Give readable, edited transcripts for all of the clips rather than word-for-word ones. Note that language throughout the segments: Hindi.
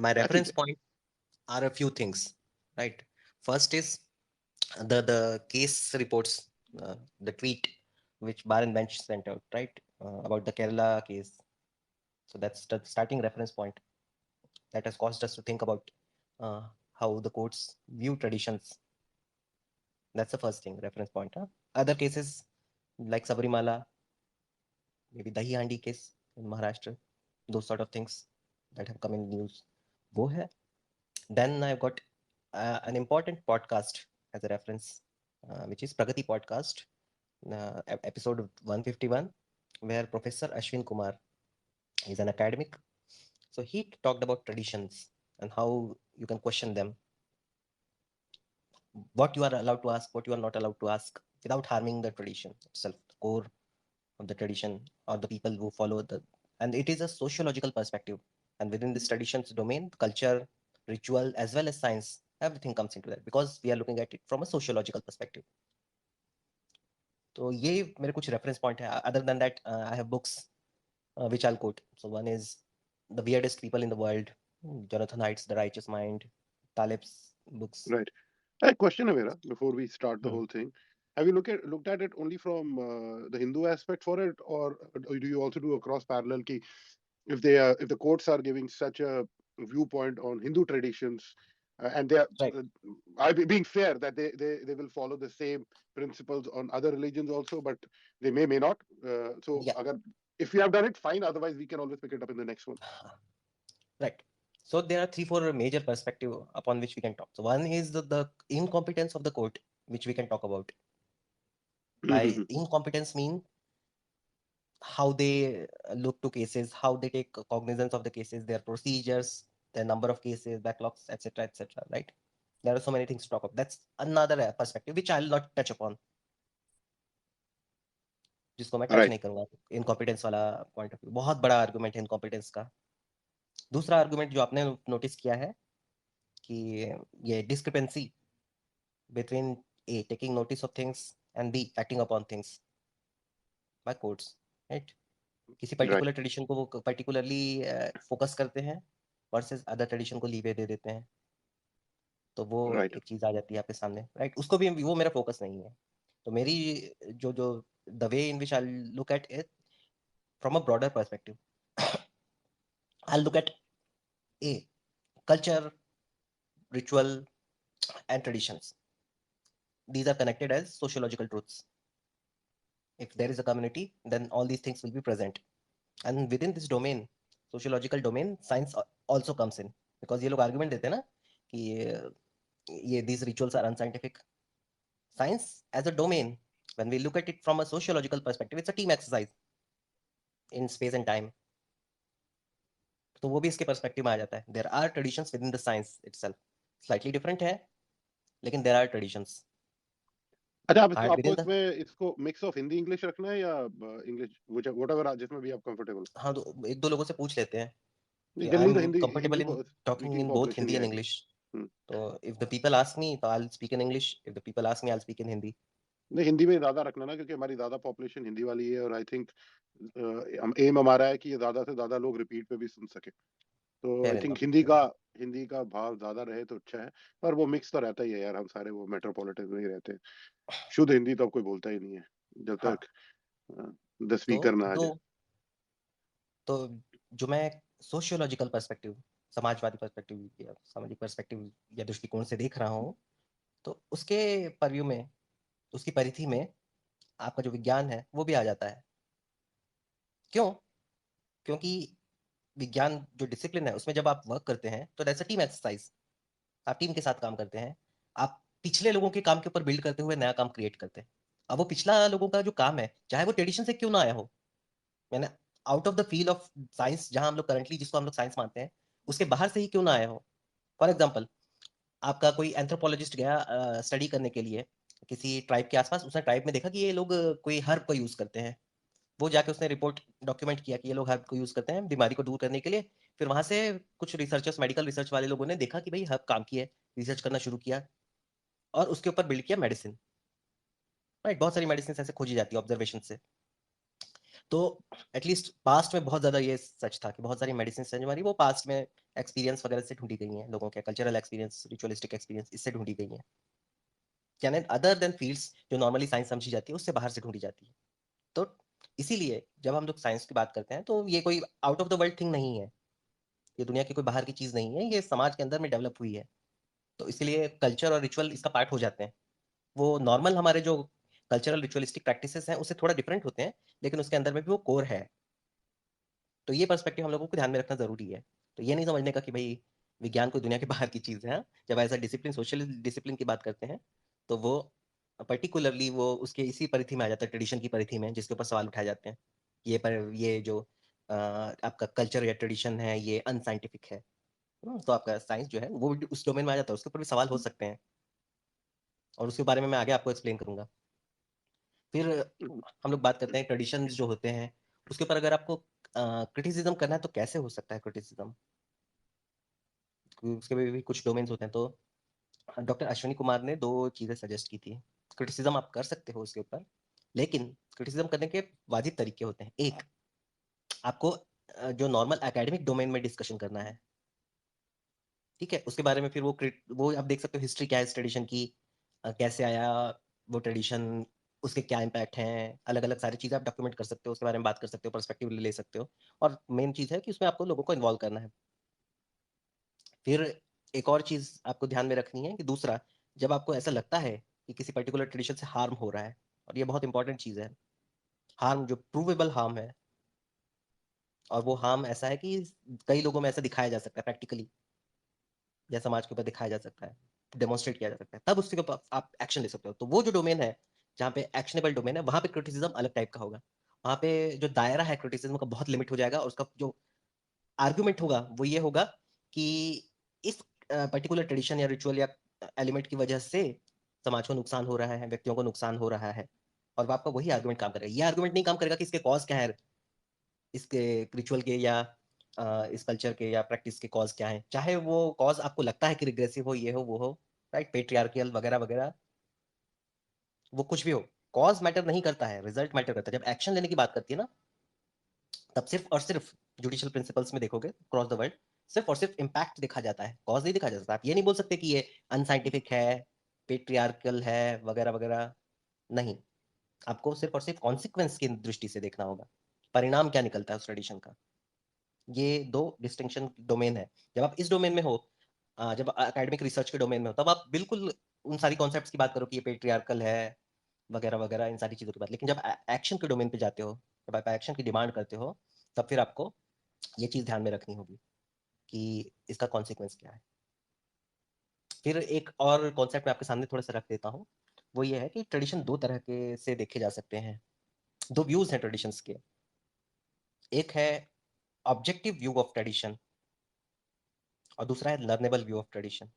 My हाँ ठीक reference है. point are a few things, right? First is the case reports, the tweet which Bar and Bench sent out, right, about the Kerala case. So that's the starting reference point that has caused us to think about uh, how the courts view traditions. That's the first thing, reference point. Huh? Other cases like Sabarimala, maybe Dahi Handi case in Maharashtra, those sort of things that have come in news. वो है. Then I've got an important podcast as a reference, which is Pragati Podcast, episode 151, where Professor Ashwin Kumar is an academic. So he talked about traditions and how you can question them, what you are allowed to ask, what you are not allowed to ask, without harming the tradition itself, the core of the tradition or the people who follow the. And it is a sociological perspective. And within this traditions domain, culture, ritual, as well as science, everything comes into that because we are looking at it from a sociological perspective. तो ये मेरे कुछ reference point है. Other than that, I have books which I'll quote. So one is The Weirdest People in the World, Jonathan Haidt's The Righteous Mind, Taleb's books. right. A question है मेरा before we start the Hmm. whole thing. Have you looked at it only from the Hindu aspect for it, or do you also do a cross parallel? Ki if the courts are giving such a viewpoint on Hindu traditions, and they are Right. being fair that they will follow the same principles on other religions also, but they may not. So Yeah. if we have done it, fine. Otherwise, we can always pick it up in the next one. Right. So there are three, four major perspective upon which we can talk. So one is the incompetence of the court, which we can talk about. By incompetence mean how they look to cases, how they take cognizance of the cases, their procedures, the number of cases, backlogs, etc., etc. Right? There are so many things to talk about. That's another perspective which I'll not touch upon, जिसको मैं टच Right. नहीं करूंगा. इनकॉम्पिटेंस वाला पॉइंट ऑफ व्यू बहुत बड़ा आर्गुमेंट है इनकॉम्पिटेंस का. दूसरा आर्गुमेंट जो आपने नोटिस किया है कि ये discrepancy between A, taking notice of things, and B, acting upon things by courts, right? किसी Right. पर्टिकुलर ट्रेडिशन को वो पर्टिकुलरली फोकस करते हैं वर्सेस अदर ट्रेडिशन को लीवे दे देते हैं. तो वो Right. एक चीज आ जाती है आपके सामने, राइट? उसको भी वो मेरा फोकस नहीं है. तो मेरी जो जो the way in which I look at it from a broader perspective, I look at a culture, ritual and traditions. These are connected as sociological truths. If there is a community, then all these things will be present. And within this domain, sociological domain, science also comes in. Because ये लोग argument देते हैं ना कि ये these rituals are unscientific. Science as a domain, when we look at it from a sociological perspective, it's a team exercise in space and time. तो वो भी इसके perspective में आ जाता है. There are traditions within the science itself. Slightly different है, लेकिन there are traditions. अच्छा, आप Are आपको within the. इसमें इसको मिक्स ऑफ हिंदी इंग्लिश रखना है या इंग्लिश व्हाटएवर जिसमें भी आप कंफर्टेबल. हाँ, तो एक दो लोगों से पूछ लेते हैं कि आई जनरली एम तो Hindi comfortable Hindi in talking speaking in both population he Hindi and आएगा. English. So if the people ask me, तो I'll speak in English. If the people ask me, I'll speak in Hindi. नहीं, हिंदी में ज्यादा रखना ना, क्योंकि हमारी ज्यादा पॉपुलेशन हिंदी वाली है, और आई थिंक एम हमारा है कि ये ज्यादा से ज्यादा लोग रिपीट पे भी सुन सके. तो Fair I think enough. Fair enough. Hindi का भाव ज्यादा रहे तो अच्छा है. पर वो मिक्स तो रहता ही है यार, हम सारे वो मेट्रोपॉलिटन में ही रहते हैं. शुद्ध हिंदी तो अब कोई बोलता ही नहीं है जब हाँ. तक द तो स्पीकर ना आ दो जाए. तो जो मैं सोशियोलॉजिकल पर्सपेक्टिव, समाजवादी पर्सपेक्टिव या सामाजिक पर्सपेक्टिव या दृष्टिकोण से देख रहा हूँ, तो उसके परव्यू में, उसकी परिधि में आपका जो विज्ञान है वो भी आ जाता है. क्यों? क्योंकि विज्ञान जो डिसिप्लिन है उसमें जब आप वर्क करते हैं तो दैट्स अ टीम एक्सरसाइज. आप टीम के साथ काम करते हैं. आप पिछले लोगों के काम के ऊपर बिल्ड करते हुए नया काम क्रिएट करते हैं. अब वो पिछला लोगों का जो काम है, चाहे वो ट्रेडिशन से क्यों ना आया हो, मैंने out of the field of science, जहां हम लोग करंटली जिसको हम लोग साइंस मानते हैं, उसके बाहर से ही क्यों ना आया हो. फॉर एग्जाम्पल, आपका कोई एंथ्रोपोलॉजिस्ट गया स्टडी करने के लिए किसी ट्राइब के आसपास, उसने ट्राइब में देखा कि ये लोग कोई हर्ब को यूज करते हैं. वो जाके उसने रिपोर्ट डॉक्यूमेंट किया कि ये लोग हर्ब को यूज करते हैं बीमारी को दूर करने के लिए. फिर वहां से कुछ रिसर्चर्स, मेडिकल रिसर्च वाले लोगों ने देखा कि भाई हर्ब काम की है, रिसर्च करना शुरू किया और उसके ऊपर बिल्ड किया मेडिसिन. राइट? बहुत सारी मेडिसिन ऐसे खोजी जाती है ऑब्जर्वेशन से. तो एटलीस्ट पास्ट में बहुत ज़्यादा ये सच था कि बहुत सारी मेडिसिन हैं जो हमारी वो पास्ट में एक्सपीरियंस वगैरह से ढूंढी गई हैं, लोगों के कल्चरल एक्सपीरियंस, रिचुअलिस्टिक एक्सपीरियंस इससे ढूंढी गई हैं, यानी अदर देन फील्ड्स जो नॉर्मली साइंस समझी जाती है उससे बाहर से ढूंढी जाती है। तो इसीलिए जब हम लोग साइंस की बात करते हैं तो ये कोई out of the world thing नहीं है, ये दुनिया की कोई बाहर की चीज़ नहीं है, ये समाज के अंदर में डेवलप हुई है। तो इसीलिए कल्चर और रिचुअल इसका पार्ट हो जाते हैं। वो नॉर्मल हमारे जो कल्चरल रिचुअलिस्टिक प्रैक्टिसेस हैं उससे थोड़ा डिफरेंट होते हैं, लेकिन उसके अंदर में भी वो कोर है। तो ये पर्सपेक्टिव हम लोगों को ध्यान में रखना ज़रूरी है। तो ये नहीं समझने का कि भई विज्ञान कोई दुनिया के बाहर की चीज़ है। जब as a discipline social discipline की बात करते हैं, तो वो पर्टिकुलरली वो उसके इसी परिधि में आ जाता है, ट्रेडिशन की परिधि में, जिसके ऊपर सवाल उठाए जाते हैं। ये जो आपका कल्चर या ट्रेडिशन है, ये अनसाइंटिफिक है। तो आपका साइंस जो है वो उस डोमेन में आ जाता है, उसके ऊपर भी सवाल हो सकते हैं और उसके बारे में मैं आगे आपको एक्सप्लेन करूँगा। फिर हम लोग बात करते हैं ट्रेडिशंस जो होते हैं, उसके ऊपर अगर आपको क्रिटिसिज़्म करना है तो कैसे हो सकता है क्रिटिसिज़्म? उसके भी कुछ डोमेन्स होते हैं। तो डॉक्टर अश्विनी कुमार ने 2 चीज़ें सजेस्ट की थी। क्रिटिसिज़्म आप कर सकते हो उसके ऊपर, लेकिन क्रिटिसिज़्म करने के वाजिब तरीके होते हैं। एक, आपको जो नॉर्मल एकेडमिक डोमेन में डिस्कशन करना है, ठीक है? उसके बारे में फिर वो आप देख सकते हो हिस्ट्री क्या है इस ट्रेडिशन की, कैसे आया वो ट्रेडिशन, उसके क्या इम्पैक्ट हैं, अलग-अलग सारी चीज़ें आप डॉक्यूमेंट कर सकते हो, उसके बारे में बात कर सकते हो, पर्सपेक्टिव ले सकते हो और मेन चीज़ है कि उसमें आपको लोगों को इन्वॉल्व करना है। फिर एक और चीज़ आपको ध्यान में रखनी है कि दूसरा, जब आपको ऐसा लगता है कि किसी पर्टिकुलर ट्रेडिशन से हार्म हो रहा है, और ये बहुत इंपॉर्टेंट चीज़ है, हार्म जो प्रूवेबल हार्म है, और वो हार्म ऐसा है कि कई लोगों में ऐसा दिखाया जा सकता है प्रैक्टिकली, या समाज के ऊपर दिखाया जा सकता है, डेमोन्स्ट्रेट किया जा सकता है, तब उसके ऊपर आप एक्शन ले सकते हो। तो वो जो डोमेन है, जहाँ पे एक्शनेबल डोमेन है, वहाँ पे क्रिटिसिज्म अलग टाइप का होगा। वहाँ पे जो दायरा है क्रिटिसिज्म का बहुत लिमिट हो जाएगा, और उसका जो आर्गुमेंट होगा वो ये होगा कि इस पर्टिकुलर ट्रेडिशन या रिचुअल या एलिमेंट की वजह से समाज को नुकसान हो रहा है, व्यक्तियों को नुकसान हो रहा है, और आपका वही आर्गुमेंट काम करेगा। ये आर्गुमेंट नहीं काम करेगा कि इसके कॉज क्या है, इसके रिचुअल के या इस कल्चर के या प्रैक्टिस के कॉज क्या है, चाहे वो कॉज आपको लगता है कि रिग्रेसिव हो, ये हो वो हो, राइट, पेट्रियार्कियल वगैरह वगैरह, वो कुछ भी हो, कॉज मैटर नहीं करता है, रिजल्ट मैटर करता है। जब एक्शन लेने की बात करती है ना, तब सिर्फ और सिर्फ जुडिशियल प्रिंसिपल्स में देखोगे क्रॉस द वर्ल्ड, सिर्फ और सिर्फ इम्पैक्ट देखा जाता है, कॉज नहीं देखा जाता। आप ये नहीं बोल सकते कि ये अनसाइंटिफिक है, पेट्रियार्कल है वगैरह वगैरह, नहीं। आपको सिर्फ और सिर्फ कॉन्सिक्वेंस की दृष्टि से देखना होगा, परिणाम क्या निकलता है उस ट्रेडिशन का। ये दो डिस्टिंक्शन डोमेन है। जब आप इस डोमेन में हो, जब एकेडमिक रिसर्च के डोमेन में हो, तब आप बिल्कुल उन सारी कॉन्सेप्ट्स की बात करो कि ये पेट्रियार्कल है वगैरह वगैरह, इन सारी चीज़ों की बात। लेकिन जब एक्शन के डोमेन पे जाते हो, जब आप एक्शन की डिमांड करते हो, तब फिर आपको ये चीज़ ध्यान में रखनी होगी कि इसका कॉन्सिक्वेंस क्या है। फिर एक और कॉन्सेप्ट मैं आपके सामने थोड़ा सा रख देता हूँ, वो ये है कि ट्रेडिशन दो तरह के से देखे जा सकते हैं, दो व्यूज हैं ट्रेडिशंस के। एक है ऑब्जेक्टिव व्यू ऑफ ट्रेडिशन, और दूसरा है learnable view of tradition.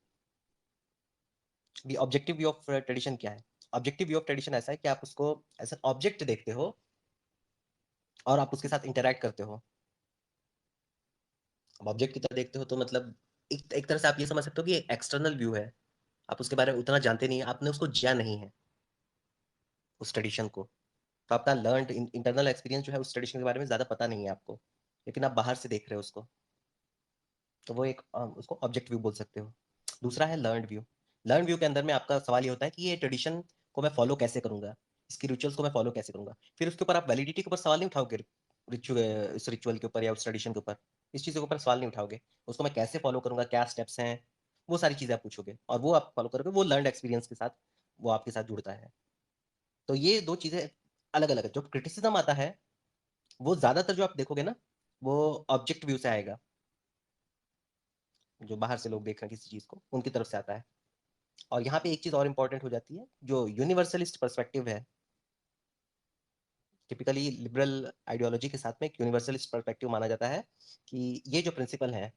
Objective view of tradition क्या है? ऑब्जेक्टिव व्यू ऑफ ट्रेडिशन ऐसा है कि आप उसको एज एन ऑब्जेक्ट देखते हो और आप उसके साथ इंटरैक्ट करते हो। अब ऑब्जेक्ट की तरह देखते हो तो मतलब एक तरह से आप ये समझ सकते हो कि एक्सटर्नल व्यू है, आप उसके बारे में उतना जानते नहीं है, आपने उसको जिया नहीं है उस ट्रेडिशन को। तो आपका लर्न इंटरनल एक्सपीरियंस जो है उस ट्रेडिशन के बारे में ज़्यादा पता नहीं है आपको, लेकिन आप बाहर से देख रहे हो उसको, तो वो एक उसको ऑब्जेक्ट व्यू बोल सकते हो। दूसरा है लर्न व्यू। लर्न व्यू के अंदर में आपका सवाल ये होता है कि ये ट्रेडिशन को मैं फॉलो कैसे करूंगा, इसकी रिचुअल्स को मैं फॉलो कैसे करूंगा। फिर उसके ऊपर आप वैलिडिटी के ऊपर सवाल नहीं उठाओगे, इस रिचुअल के ऊपर या उस ट्रेडिशन के ऊपर, इस चीज़ के ऊपर सवाल नहीं उठाओगे, उसको मैं कैसे फॉलो करूंगा, क्या स्टेप्स हैं, वो सारी चीज़ें आप पूछोगे, और वो आप फॉलो करोगे, वो लर्न एक्सपीरियंस के साथ वो आपके साथ जुड़ता है। तो ये दो चीज़ें अलग अलग है। जो क्रिटिसिज्म आता है वो ज़्यादातर जो आप देखोगे ना, वो ऑब्जेक्ट व्यू से आएगा, जो बाहर से लोग देख रहे हैं किसी चीज़ को, उनकी तरफ से आता है। और यहाँ पे एक चीज़ और इम्पोर्टेंट हो जाती है, जो यूनिवर्सलिस्ट पर्सपेक्टिव है, टिपिकली लिबरल आइडियोलॉजी के साथ में एक यूनिवर्सलिस्ट पर्सपेक्टिव माना जाता है कि ये जो प्रिंसिपल है,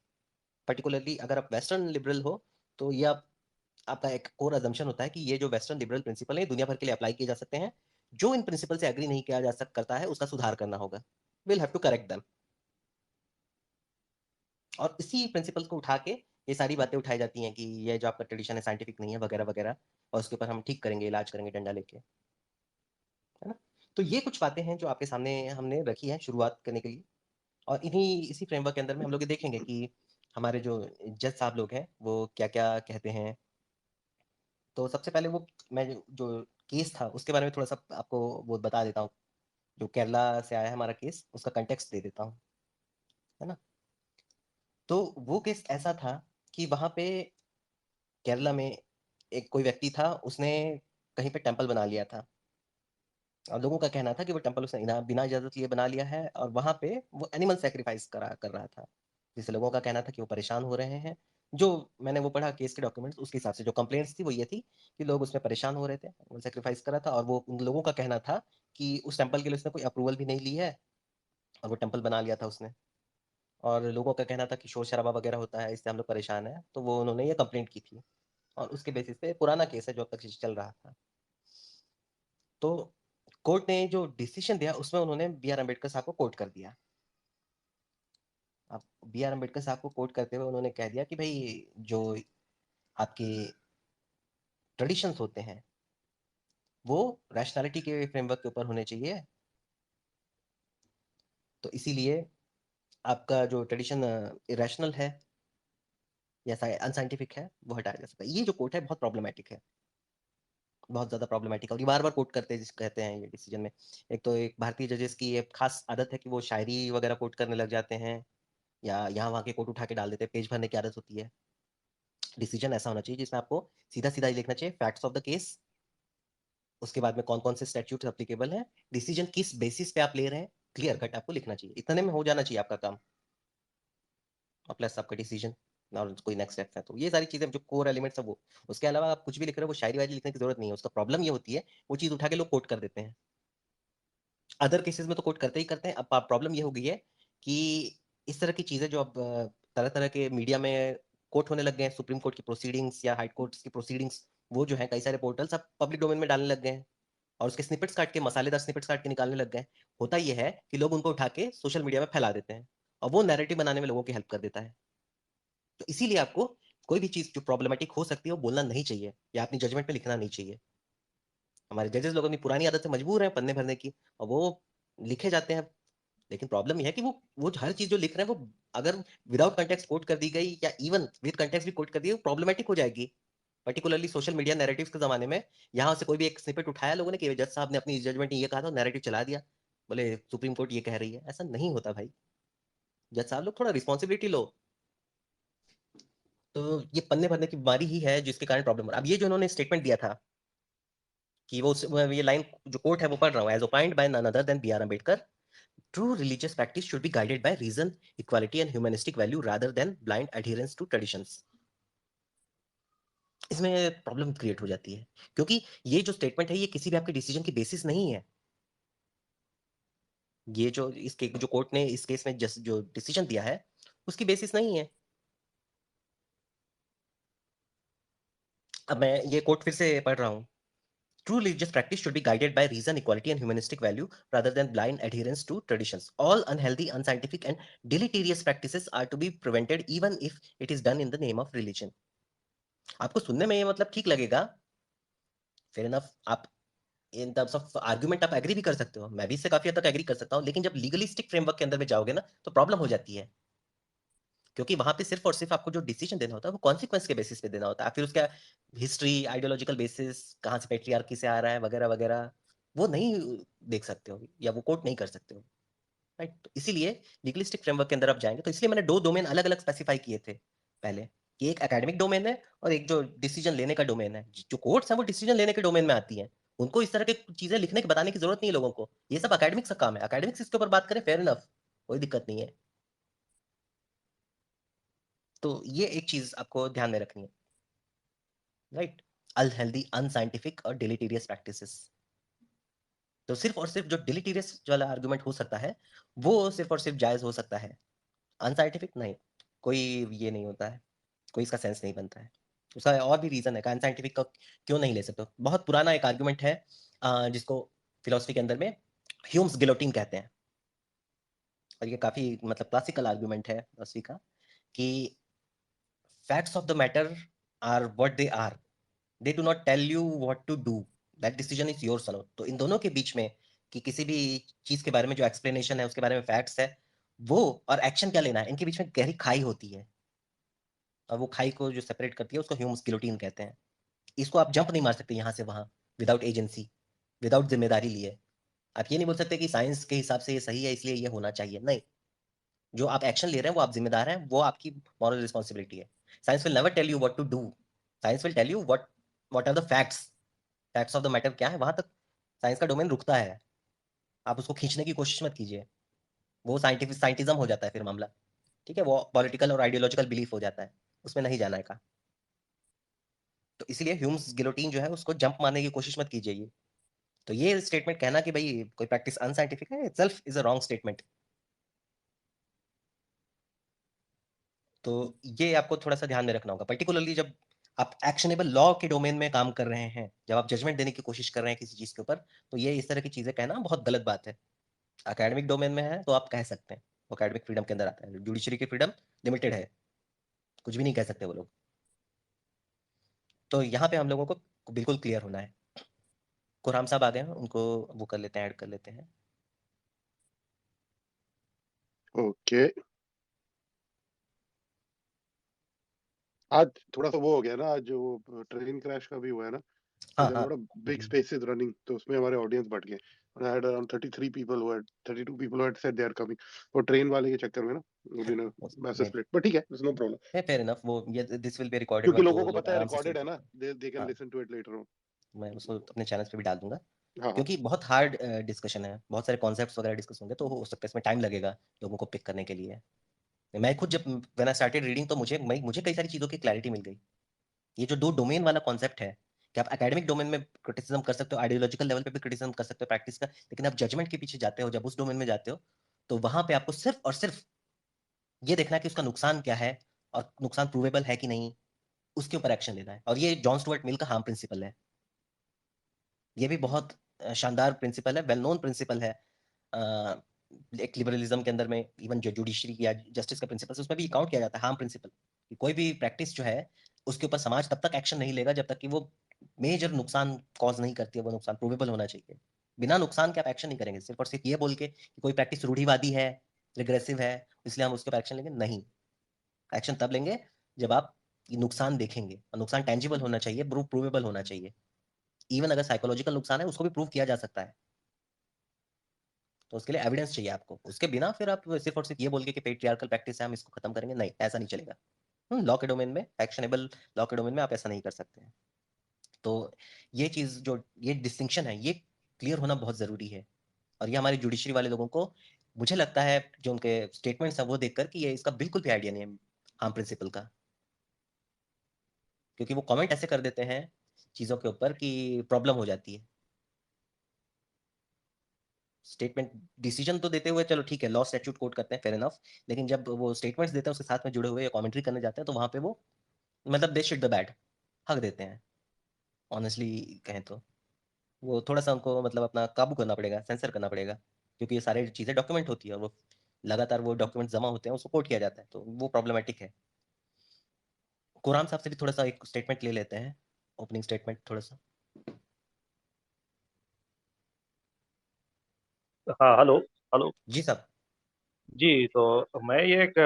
पर्टिकुलरली अगर आप वेस्टर्न लिबरल हो, तो ये आपका एक कोर अजम्पशन होता है कि ये जो वेस्टर्न लिबरल प्रिंसिपल है दुनिया भर के लिए अप्लाई किए जा सकते हैं। जो इन प्रिंसिपल से एग्री नहीं किया जा सक करता है उसका सुधार करना होगा, will have to correct them. और इसी प्रिंसिपल को उठा के ये सारी बातें उठाई जाती हैं कि ये जो आपका ट्रेडिशन है साइंटिफिक नहीं है वगैरह वगैरह, और उसके ऊपर हम ठीक करेंगे, इलाज करेंगे डंडा लेके, है ना। तो ये कुछ बातें हैं जो आपके सामने हमने रखी हैं शुरुआत करने के लिए, और इसी फ्रेमवर्क के अंदर में हम लोग ये देखेंगे कि हमारे जो जज साहब लोग हैं, वो क्या-क्या कहते हैं। तो सबसे पहले वो मैं जो केस था उसके बारे में थोड़ा-सा आपको वो बता देता हूँ। जो केरला से आया है हमारा केस, उसका कॉन्टेक्स्ट दे देता हूँ, है ना? तो वो केस ऐसा था कि वहाँ पे केरला में एक कोई व्यक्ति था, उसने कहीं पे टेम्पल बना लिया था, और लोगों का कहना था कि वो टेम्पल उसने बिना इजाज़त लिए बना लिया है, और वहाँ पे वो एनिमल सैक्रिफाइस कर रहा था। जिससे लोगों का कहना था कि वो परेशान हो रहे हैं। जो मैंने वो पढ़ा केस के डॉक्यूमेंट्स, उसके हिसाब से जो कंप्लेंट्स थी वो ये थी कि लोग उसमें परेशान हो रहे थे, एनिमल सैक्रिफाइस कर रहा था, और वो उन लोगों का कहना था कि उस टेम्पल के लिए उसने कोई अप्रूवल भी नहीं ली है, और वो टेम्पल बना लिया था उसने। और लोगों का कहना था कि शोर-शराबा वगैरह होता है, इससे हम लोग परेशान हैं। तो वो उन्होंने ये कंप्लेंट की थी, और उसके बेसिस पे पुराना केस है जो अब तक चल रहा था। तो कोर्ट ने जो डिसीजन दिया उसमें उन्होंने बी आर अम्बेडकर साहब को कोट कर दिया। अब बी आर अम्बेडकर साहब को कोट करते हुए उन्होंने कह दिया कि भई जो आपके ट्रेडिशंस होते हैं, वो रैशनैलिटी के फ्रेमवर्क के ऊपर होने चाहिए। तो इसीलिए आपका जो ट्रेडिशन इरेशनल है या अनसाइंटिफिक है, वो हटाया जा सकता है। ये जो कोट है बहुत प्रॉब्लमैटिक है, बहुत ज़्यादा प्रॉब्लमैटिक है, और ये बार-बार कोट करते हैं, जिस कहते हैं ये डिसीजन में। एक तो एक भारतीय जजेस की एक खास आदत है कि वो शायरी वगैरह कोट करने लग जाते हैं, या यहाँ-वहाँ के कोट उठा के डाल देते हैं, पेज भरने की आदत होती है। डिसीजन ऐसा होना चाहिए जिसमें आपको सीधा-सीधा ही लिखना चाहिए, फैक्ट्स ऑफ द केस, उसके बाद में कौन-कौन से स्टैट्यूट्स एप्लीकेबल हैं, डिसीजन किस बेसिस पे आप ले रहे हैं, क्लियर कट आपको लिखना चाहिए। इतने में हो जाना चाहिए आपका काम, और प्लस आपका डिसीजन और कोई नेक्स्ट स्टेप है। तो ये सारी चीज़ें जो कोर एलिमेंट्स है वो। उसके अलावा आप कुछ भी लिख रहे हो, वो शायरी-वायरी लिखने की ज़रूरत नहीं है। उसका प्रॉब्लम ये होती है, वो चीज़ उठा के लोग कोट कर देते हैं। अदर केसेज़ में तो कोट करते ही करते हैं। अब प्रॉब्लम ये हो गई है कि इस तरह की चीज़ें जो अब तरह-तरह के मीडिया में कोट होने लग गए हैं, सुप्रीम कोर्ट की प्रोसीडिंग्स या हाई कोर्ट्स की प्रोसीडिंग्स, वो जो है कई सारे पोर्टल्स अब पब्लिक डोमेन में डालने लग गए हैं, और उसके स्निपेट्स काट के, मसालेदार स्निपेट्स काट के निकालने लग गए हैं। होता ये है कि लोग उनको उठा के सोशल मीडिया में फैला देते हैं, और वो नैरेटिव बनाने में लोगों की हेल्प कर देता है। तो इसीलिए आपको कोई भी चीज़ जो प्रॉब्लमैटिक हो सकती है, वो बोलना नहीं चाहिए, या अपनी जजमेंट पे लिखना नहीं चाहिए। हमारे जजेस लोग अपनी पुरानी आदत से मजबूर हैं पन्ने भरने की, और वो लिखे जाते हैं। लेकिन प्रॉब्लम ये है कि वो हर चीज़ जो लिख रहे हैं, वो अगर विदाउट कॉन्टेक्स्ट कोट कर दी गई, या इवन विद कॉन्टेक्स्ट भी कोट कर दी गई, वो प्रॉब्लमैटिक हो जाएगी। पर्टिकुलरली सोशल मीडिया नैरेटिव्स के ज़माने में, यहाँ से कोई भी एक स्निपेट उठाया लोगों ने कि जज साहब ने अपनी जजमेंट में ये कहा था, नैरेटिव चला दिया। बोले सुप्रीम कोर्ट ये कह रही है। ऐसा नहीं होता भाई। जज साहब लोग थोड़ा रिस्पॉन्सिबिलिटी लो। तो ये पन्ने भरने की बीमारी ही है जिसके कारण प्रॉब्लम हो रहा है। अब ये जो इन्होंने स्टेटमेंट दिया था कि वो ये लाइन जो कोट है वो पढ़ रहा हूँ, as opined by none other than B R Ambedkar, true religious practice should be guided by reason, equality and humanistic value rather than blind adherence to traditions. इसमें प्रॉब्लम क्रिएट हो जाती है, क्योंकि ये जो स्टेटमेंट है, ये किसी भी आपके डिसीजन की बेसिस नहीं है। ये जो इसके जो कोर्ट ने इस केस में जो डिसीजन दिया है, उसकी बेसिस नहीं है। अब मैं ये कोट फिर से पढ़ रहा हूँ। True religious practice should be guided by reason, equality, and humanistic value rather than blind adherence to traditions. All unhealthy, unscientific, and deleterious practices are to be prevented even if it is done in the name of religion. आपको सुनने में ये मतलब ठीक लगेगा, फेयर इनफ, आप इन टर्म्स ऑफ आर्गुमेंट आप एग्री भी कर सकते हो, मैं भी इससे काफी हद तक एग्री कर सकता हूँ, लेकिन जब लीगलिस्टिक फ्रेमवर्क के अंदर में जाओगे ना, तो प्रॉब्लम हो जाती है। क्योंकि वहां पे सिर्फ और सिर्फ आपको जो डिसीजन देना होता है, वो कॉन्सिक्वेंस के बेसिस पे देना होता है। फिर उसका हिस्ट्री, आइडियोलॉजिकल बेसिस, कहाँ से पेट्रियार्की से आ रहा है, वगैरह वगैरह, वो नहीं देख सकते हो, या वो कोट नहीं कर सकते हो। राइट? तो इसीलिए लीगलिस्टिक फ्रेमवर्क के अंदर आप जाएंगे, तो इसलिए मैंने दो डोमेन अलग अलग स्पेसिफाई किए थे पहले, कि एक एकेडमिक डोमेन है, और एक जो डिसीजन लेने का डोमेन है। जो कोर्ट्स है वो डिसीजन लेने के डोमेन में आती है, उनको इस तरह की चीजें लिखने के बताने की जरूरत नहीं है लोगों को। ये सब अकेडमिक्स का काम है, अकेडमिक्स इसके ऊपर बात करें, फेयर इनफ, कोई दिक्कत नहीं है। तो ये एक चीज आपको ध्यान में रखनी है। राइट? अनहेल्दी, अनसाइंटिफिक और डिलीटीरियस प्रैक्टिसेस। तो सिर्फ और सिर्फ जो डिलीटीरियस वाला आर्गुमेंट हो सकता है, वो सिर्फ और सिर्फ जायज हो सकता है, अनसाइंटिफिक नहीं। कोई ये नहीं होता है, कोई इसका सेंस नहीं बनता है। उसका और भी रीजन है कि अनसाइंटिफिक का क्यों नहीं ले सकते। बहुत पुराना एक आर्गुमेंट है, जिसको फिलोसफी के अंदर में ह्यूम्स गिलोटिन कहते हैं, और ये काफी मतलब क्लासिकल आर्गुमेंट है फिलोसफी का, कि facts of the matter are what they are, they do not tell you what to do, that decision is yours alone. तो इन दोनों के बीच में कि किसी भी चीज के बारे में जो एक्सप्लेनेशन है, उसके बारे में फैक्ट्स है, वो और एक्शन क्या लेना है, इनके बीच में गहरी खाई होती है, और वो खाई को जो सेपरेट करती है उसको ह्यूमस गिलोटिन कहते हैं। इसको आप जंप नहीं मार सकते यहाँ से वहां विदाउट एजेंसी, विदाउट जिम्मेदारी लिए। आप ये नहीं बोल सकते कि साइंस के हिसाब से ये सही है इसलिए ये होना चाहिए, नहीं। जो आप एक्शन ले रहे हैं वो आप जिम्मेदार हैं, वो आपकी मॉरल रिस्पॉन्सिबिलिटी है। Science will never tell you what to do, science will tell you what are the facts, facts of the matter क्या है, वहां तक साइंस का डोमेन रुकता है। आप उसको खींचने की कोशिश मत कीजिए, वो साइंटिफिक साइंटिज्म हो जाता है फिर मामला, ठीक है, वो पॉलिटिकल और आइडियोलॉजिकल बिलीफ हो जाता है, उसमें नहीं जाना है का। तो इसलिए ह्यूम्स गिलोटीन जो है उसको जंप मारने की कोशिश मत कीजिए। तो ये स्टेटमेंट कहना कि भाई कोई प्रैक्टिस अनसाइंटिफिक है, itself is a wrong statement. तो ये आपको थोड़ा सा ध्यान में रखना होगा, पर्टिकुलरली जब आप एक्शनेबल लॉ के डोमेन में काम कर रहे हैं, जब आप जजमेंट देने की कोशिश कर रहे हैं किसी चीज के ऊपर, तो ये इस तरह की चीजें कहना बहुत गलत बात है। एकेडमिक डोमेन में है तो आप कह सकते हैं, वो एकेडमिक फ्रीडम के अंदर आता है, जुडिशरी की फ्रीडम लिमिटेड है, कुछ भी नहीं कह सकते वो लोग। तो यहाँ पे हम लोगों को बिल्कुल क्लियर होना है। कुराम साहब आ गए हैं, उनको वो कर लेते हैं, ऐड कर लेते हैं। ओके, आज थोड़ा सा वो हो गया ना, आज जो ट्रेन क्रैश का भी हुआ है ना, तो हाँ देयर हाँ। वर बिग स्पेसेस रनिंग, तो उसमें हमारे ऑडियंस बढ़ गए। और I had around 33 people who had 32 people who had said they are coming, और ट्रेन वाले के चक्कर में ना बिना मैसेज स्प्लिट, बट ठीक है, it's no problem, fair enough, वो ये दिस विल बी रिकॉर्डेड, क्योंकि तो लोगों को लोग पता है आराम से सुन रिकॉर्डेड है ना, सकते हैं। दे कैन हाँ, listen to it later on. मैं उसको अपने चैनल्स पे भी डाल दूंगा, हाँ हाँ। क्योंकि बहुत हार्ड डिस्कशन है, बहुत सारे कॉन्सेप्ट्स वगैरह डिस्कस होंगे, तो हो सकता है इसमें टाइम लगेगा लोगों को पिक करने के लिए। मैं खुद जब व्हेन आई स्टार्टेड रीडिंग तो मुझे कई सारी चीज़ों की क्लैरिटी मिल गई। ये जो दो डोमेन वाला कॉन्सेप्ट है कि आप एकेडमिक डोमेन में क्रिटिसिज्म कर सकते हो, आइडियोलॉजिकल लेवल पे भी क्रिटिसिज्म कर सकते हो प्रैक्टिस का, लेकिन आप जजमेंट के पीछे जाते हो, जब उस डोमेन में जाते हो, तो वहां पे आपको सिर्फ और सिर्फ ये देखना है कि उसका नुकसान क्या है, और नुकसान प्रूवेबल है कि नहीं, उसके ऊपर एक्शन लेना है। और ये जॉन स्टुअर्ट मिल का हार्म प्रिंसिपल है। ये भी बहुत शानदार प्रिंसिपल है, वेल नोन प्रिंसिपल है। एक लिबरलिज्म के अंदर में इवन जो जुडिशरी या जस्टिस का प्रिंसिपल, उसमें भी काउंट किया जाता है हार्म प्रिंसिपल, कि कोई भी प्रैक्टिस जो है उसके ऊपर समाज तब तक एक्शन नहीं लेगा जब तक कि वो मेजर नुकसान कॉज नहीं करती है, वो नुकसान प्रूवेबल होना चाहिए। बिना नुकसान के आप एक्शन नहीं करेंगे सिर्फ और सिर्फ ये बोल के कि कोई प्रैक्टिस रूढ़िवादी है, रिग्रेसिव है, इसलिए हम उसके ऊपर एक्शन लेंगे, नहीं। एक्शन तब लेंगे जब आप नुकसान देखेंगे, और नुकसान टेंजिबल होना चाहिए, प्रूवेबल होना चाहिए। इवन अगर साइकोलॉजिकल नुकसान है उसको भी प्रूव किया जा सकता है, तो उसके लिए एविडेंस चाहिए आपको। उसके बिना फिर आप सिर्फ और सिर्फ ये बोल के कि पेट्रियार्कल प्रैक्टिस है हम इसको खत्म करेंगे, नहीं, ऐसा नहीं चलेगा। लॉ के डोमेन में, एक्शनेबल लॉ के डोमेन में आप ऐसा नहीं कर सकते हैं। तो ये चीज जो ये डिस्टिंक्शन है, ये क्लियर होना बहुत जरूरी है। और ये हमारे जुडिशरी वाले लोगों को, मुझे लगता है जो उनके स्टेटमेंट्स हैं वो देखकर, कि ये इसका बिल्कुल भी आइडिया नहीं है हार्म प्रिंसिपल का, क्योंकि वो कमेंट ऐसे कर देते हैं चीजों के ऊपर कि प्रॉब्लम हो जाती है। स्टेटमेंट डिसीजन तो देते हुए चलो ठीक है, लॉ स्टैट्यूट कोट करते हैं, फेयर इनफ, लेकिन जब वो स्टेटमेंट्स देते हैं उसके साथ में जुड़े हुए या कमेंट्री करने जाते हैं, तो वहां पे वो मतलब दे शिट द बैड, हक देते हैं। ऑनेस्टली कहें तो वो थोड़ा सा उनको मतलब अपना काबू करना पड़ेगा, सेंसर करना पड़ेगा, क्योंकि ये सारी चीजें डॉक्यूमेंट होती है, और वो लगातार वो डॉक्यूमेंट जमा होते हैं, उसको कोट किया जाता है, तो वो प्रॉब्लमेटिक है। कुरान साहब से भी थोड़ा सा एक स्टेटमेंट ले लेते हैं, ओपनिंग स्टेटमेंट थोड़ा सा। हाँ, हेलो। हेलो। जी साहब। जी, तो मैं ये एक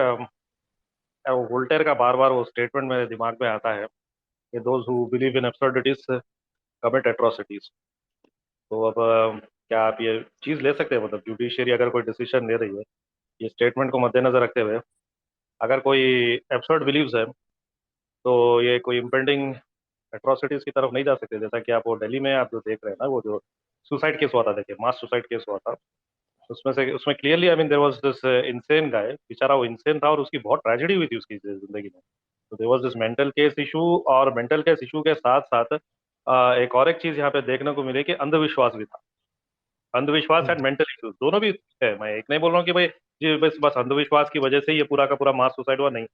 वोल्टेयर का बार बार वो स्टेटमेंट मेरे दिमाग में आता है कि those who believe in absurdities commit atrocities. तो अब क्या आप ये चीज़ ले सकते हैं, मतलब जुडिशरी अगर कोई डिसीजन ले रही है, ये स्टेटमेंट को मद्देनजर रखते हुए, अगर कोई एब्सर्ड बिलीव्स है तो ये कोई इम्पेंडिंग एट्रोसिटीज की तरफ नहीं जा सकते। जैसा कि आप वो दिल्ली में आप जो देख रहे हैं ना, वो जो सुसाइड केस हुआ था, देखिए मास सुसाइड केस हुआ था, उसमें clearly I mean there was this insane guy, बेचारा वो इनसेन था और उसकी बहुत ट्रेजेडी हुई थी उसकी जिंदगी में। तो there was this mental case issue, और मेंटल केस इशू के साथ साथ एक और एक चीज यहाँ पे देखने को मिले कि अंधविश्वास भी था। अंधविश्वास एंड मेंटल इश्यूज दोनों भी है। मैं एक नहीं बोल रहा हूँ कि भाई जी बस बस अंधविश्वास की वजह से ये पूरा का पूरा मास सुसाइड हुआ, नहीं।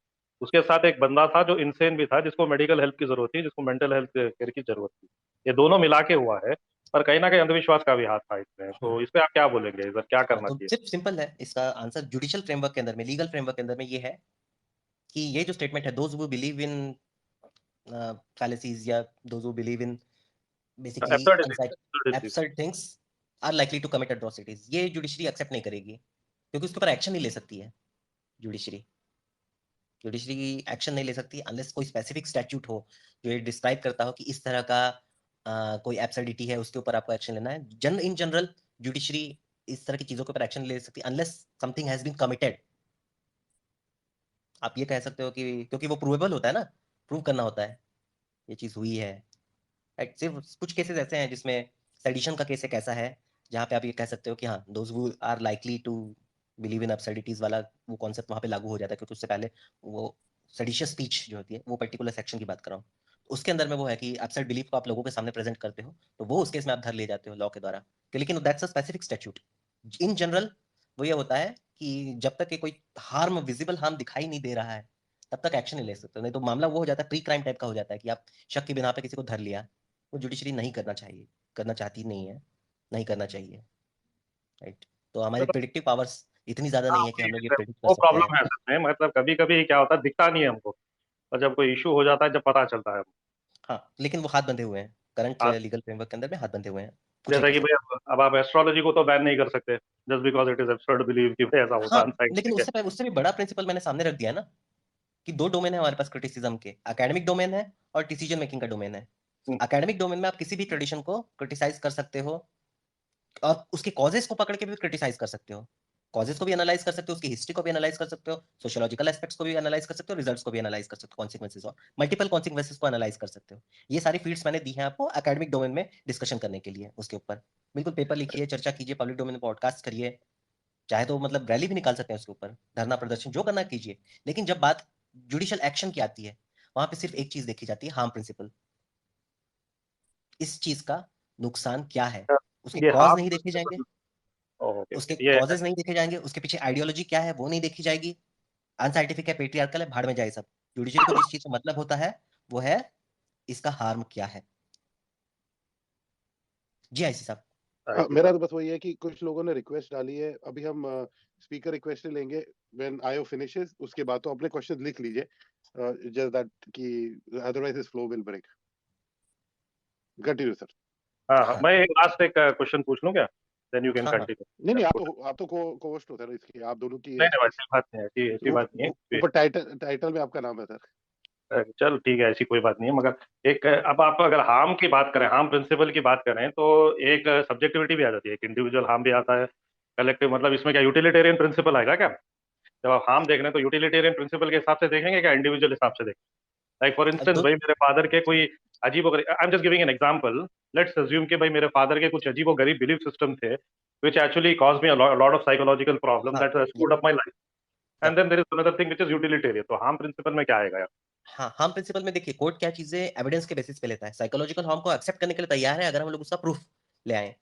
उसके साथ एक बंदा था जो इनसेन भी था, जिसको मेडिकल हेल्प की जरूरत थी, जिसको मेंटल हेल्थ केयर की जरूरत थी। ये दोनों मिला के हुआ है, पर कहीं ना कहीं अंधविश्वास का भी हाथ था इसमें। तो इस पे आप क्या बोलेंगे, इधर क्या हाँ, करना तो चाहिए? सिर्फ सिंपल है इसका आंसर, जुडिशियल फ्रेमवर्क के अंदर में, लीगल फ्रेमवर्क के अंदर में ये है कि ये जो स्टेटमेंट है, those who believe in fallacies या those who believe in basically absurdities. absurd things, are likely to commit atrocities, ये जुडिशरी एक्सेप्ट नहीं करेगी, क्योंकि उसके ऊपर एक्शन नहीं ले सकती है जुडिशरी। जुडिशरी एक्शन नहीं ले सकती अनलेस कोई स्पेसिफिक स्टैट्यूट हो जो ये डिस्क्राइब करता हो कि इस तरह का कोई एब्सर्डिटी है, उसके ऊपर आपको एक्शन लेना है। इन जनरल जुडिशरी इस तरह की चीजों के ऊपर एक्शन ले सकती unless something has been committed. आप ये कह सकते हो कि क्योंकि वो प्रूवेबल होता है ना, प्रूव करना होता है ये चीज हुई है। सिर्फ कुछ केसेस ऐसे हैं जिसमें सेडिशन का केस एक ऐसा है जहाँ पे आप ये कह सकते हो कि हाँ those who are likely to believe in absurdities वाला वो कॉन्सेप्ट वहाँ पे लागू हो जाता है, क्योंकि उससे पहले वो सेडिशियस स्पीच जो होती है वो पर्टिकुलर सेक्शन की बात कर रहा हूँ, उसके अंदर में वो है कि एब्सर्ड बिलीफ को आप लोगों के सामने प्रेजेंट करते हो, तो वो उस केस में आप धर ले जाते हो लॉ के द्वारा। लेकिन that's a specific statute. In general वो ये होता है कि जब तक कि कोई हार्म, विजिबल हार्म दिखाई नहीं दे रहा है तब तक एक्शन नहीं ले सकते, नहीं तो मामला वो हो जाता है प्री क्राइम टाइप का हो जाता है कि आप शक की बिना पे किसी को धर लिया। वो जुडिशरी नहीं करना चाहिए, करना चाहती नहीं है, नहीं करना चाहिए। राइट। तो हमारी प्रिडिक्टिव पावर्स इतनी ज्यादा हाँ, नहीं है कि हम लोग ये प्रिडिक्ट कर वो सकते हैं। प्रॉब्लम है सच में, मतलब कभी कभी क्या होता है दिखता नहीं है हमको, और जब कोई इशू हो जाता है जब पता चलता है। हाँ लेकिन वो हाथ बंधे हुए हैं, करंट हाँ, लीगल फ्रेमवर्क के अंदर में हाथ बंधे हुए हैं, कुछ नहीं जैसा कर कि सकते। भाई अब आप एस्ट्रोलॉजी को तो बैन नहीं कर सकते just because it is absurd believe कि भाई ऐसा होता हाँ है, लेकिन अनसाइंटिफिक है। उससे भी बड़ा प्रिंसिपल मैंने सामने रख दिया ना, कि दो डोमेन है हमारे पास क्रिटिसिज्म के, एकेडमिक डोमेन है और डिसीजन मेकिंग का डोमेन है। हम्म, एकेडमिक डोमेन में आप किसी भी ट्रेडिशन को क्रिटिसाइज कर सकते हो और उसके कॉजेस को पकड़ के भी क्रिटिसाइज कर सकते हो, कॉजेस को भी एनालाइज कर सकते हो, उसकी हिस्ट्री को भी एनालाइज कर सकते हो, सोशियोलॉजिकल एस्पेक्ट्स को भी एनालाइज कर सकते हो, रिजल्ट्स को भी एनालाइज कर सकते हो, कॉन्सिक्वेंसेस और मल्टीपल कॉन्सिक्वेंसेस को एनालाइज कर सकते हो। ये सारी फील्ड्स मैंने दी हैं आपको एकेडमिक डोमेन में डिस्कशन करने के लिए, उसके ऊपर बिल्कुल पेपर लिखिए, चर्चा कीजिए, पब्लिक डोमेन में पॉडकास्ट करिए, चाहे तो मतलब रैली भी निकाल सकते हैं उसके ऊपर, धरना प्रदर्शन जो करना कीजिए। लेकिन जब बात जुडिशियल एक्शन की आती है वहां पे सिर्फ एक चीज देखी जाती है, हार्म प्रिंसिपल। इस चीज का नुकसान क्या है, उसके ये कॉज हाफ, नहीं देखे जाएंगे, ओके उसके ओके, ये कॉजेज नहीं देखे जाएंगे, उसके पीछे आइडियोलॉजी क्या है वो नहीं देखी जाएगी। अनसाइंटिफिक है, पेट्रियार्कल है, भाड़ में जाए सब। जुडिशरी को जिस चीज से मतलब होता है वो है इसका हार्म क्या है। जी आईसी साहब। मेरा तो बस वही है कि कुछ लोगों ने रिक्वेस्ट डाली है, अभी हम स्पीकर रिक्वेस्ट लेंगे व्हेन आयो फिनिशेस, उसके बाद तो अपने क्वेश्चन लिख लीजिए, जस्ट दैट कि otherwise this flow will break. Continue sir. हाँ हाँ, हाँ मैं एक लास्ट एक क्वेश्चन पूछ लूँ क्या, देन यू कैन हाँ हाँ। कंटिन्यू। नहीं नहीं, आप तो को-होस्ट हो सर इसकी, आप दोनों की नहीं है नहीं, स्पेस। वैसी बात नहीं है, ऐसी बात नहीं है। ऊपर टाइटल टाइटल में आपका नाम है सर। चल ठीक है, ऐसी कोई बात नहीं है, मगर एक अब आप अगर हार्म की बात करें, हार्म प्रिंसिपल की बात करें, तो एक सब्जेक्टिविटी भी आ जाती है, एक इंडिविजुअल हार्म भी आता है, कलेक्टिव, मतलब इसमें क्या यूटिलिटेरियन प्रिंसिपल आएगा क्या? जब आप हार्म देख रहे हैं तो यूटिलिटेरियन प्रिंसिपल के हिसाब से देखेंगे क्या इंडिविजुअल हिसाब से देखेंगे? लाइक फॉर इंस्टेंस दो भाई मेरे फादर के कोई अजीब I am just giving an example, let's assume कि भाई मेरे फादर के कुछ अजीब गरीब बिलीफ सिस्टम थे which actually caused me a lot of psychological problem हाँ that screwed up my life, and then there is another thing which is utilitarian, तो harm principle में क्या आएगा यार? हाँ, हार्म प्रिंसिपल में देखिए कोर्ट क्या चीजें एविडेंस के बेसिस पे लेता है, साइकोलॉजिकल हार्म को एक्सेप्ट करने के लिए तैयार है अगर हम लोग उसका प्रूफ ले आए।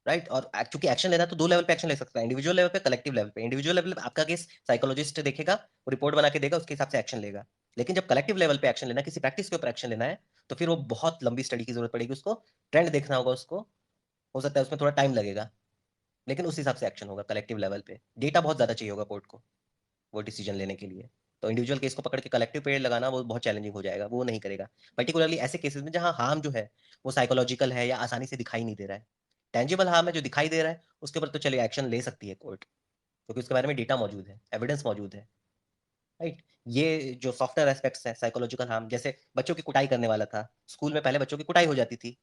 राइट। और चूंकि एक्शन लेना है तो दो लेवल पे एक्शन ले सकता है, इंडिविजुअल लेवल पे, कलेक्टिव लेवल पे। इंडिविजुअल लेवल पे आपका केस साइकोलॉजिस्ट देखेगा, वो रिपोर्ट बना के देगा, उसके हिसाब से एक्शन लेगा। लेकिन जब कलेक्टिव लेवल पे एक्शन लेना है, किसी प्रैक्टिस के ऊपर एक्शन लेना है, तो फिर वो बहुत लंबी स्टडी की जरूरत पड़ेगी, उसको ट्रेंड देखना होगा, उसको हो सकता है उसमें थोड़ा टाइम लगेगा, लेकिन उस हिसाब से एक्शन होगा कलेक्टिव लेवल पे। डेटा बहुत ज्यादा चाहिए होगा कोर्ट को वो डिसीजन लेने के लिए। तो इंडिविजुअल केस को पकड़ के कलेक्टिव पीरियड लगाना वो बहुत चैलेंजिंग हो जाएगा, वो नहीं करेगा। पर्टिकुलरली ऐसे केसेस में जहां हार्म जो है वो साइकोलॉजिकल है या आसानी से दिखाई नहीं दे रहा है, टेंजिबल हार्म है जो दिखाई दे रहा है, उसके ऊपर तो चलिए एक्शन ले सकती है कोर्ट, क्योंकि उसके बारे में डेटा मौजूद है, एविडेंस मौजूद है। राइट। ये जो सॉफ्टवेयर एस्पेक्ट्स है साइकोलॉजिकल हार्म, जैसे बच्चों की कुटाई करने वाला था, स्कूल में पहले बच्चों की कुटाई हो जाती थी,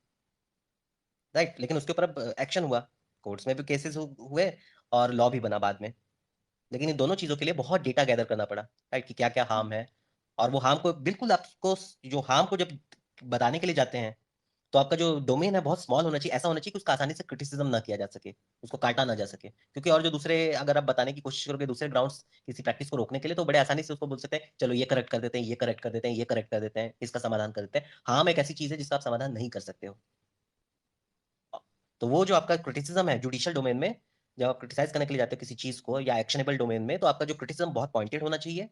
राइट, लेकिन उसके ऊपर अब एक्शन हुआ, कोर्ट्स में भी केसेस हुए और लॉ भी बना बाद में। लेकिन इन दोनों चीजों के लिए बहुत डेटा गैदर करना पड़ा, राइट, कि क्या क्या हार्म है। और वो हार्म को बिल्कुल आपको, जो हार्म को जब बताने के लिए जाते हैं तो आपका जो डोमेन है बहुत स्मॉल होना चाहिए, ऐसा होना चाहिए कि उसका आसानी से क्रिटिसिज्म ना किया जा सके, उसको काटा ना जा सके, क्योंकि और जो दूसरे अगर आप बताने की कोशिश करोगे दूसरे ग्राउंड्स किसी प्रैक्टिस को रोकने के लिए, तो बड़े आसानी से उसको बोल सकते हैं चलो ये करेक्ट कर देते हैं, ये करेक्ट कर देते हैं, ये करेक्ट कर देते हैं, इसका समाधान कर देते हैं। हार्म एक ऐसी चीज है जिसका आप समाधान नहीं कर सकते हो। तो वो जो आपका क्रिटिसिज्म है जुडिशियल डोमेन में, जब आप क्रिटिसाइज करने के लिए जाते हो किसी चीज को या एक्शनेबल डोमेन में, तो आपका जो क्रिटिसिज्म बहुत पॉइंटेड होना चाहिए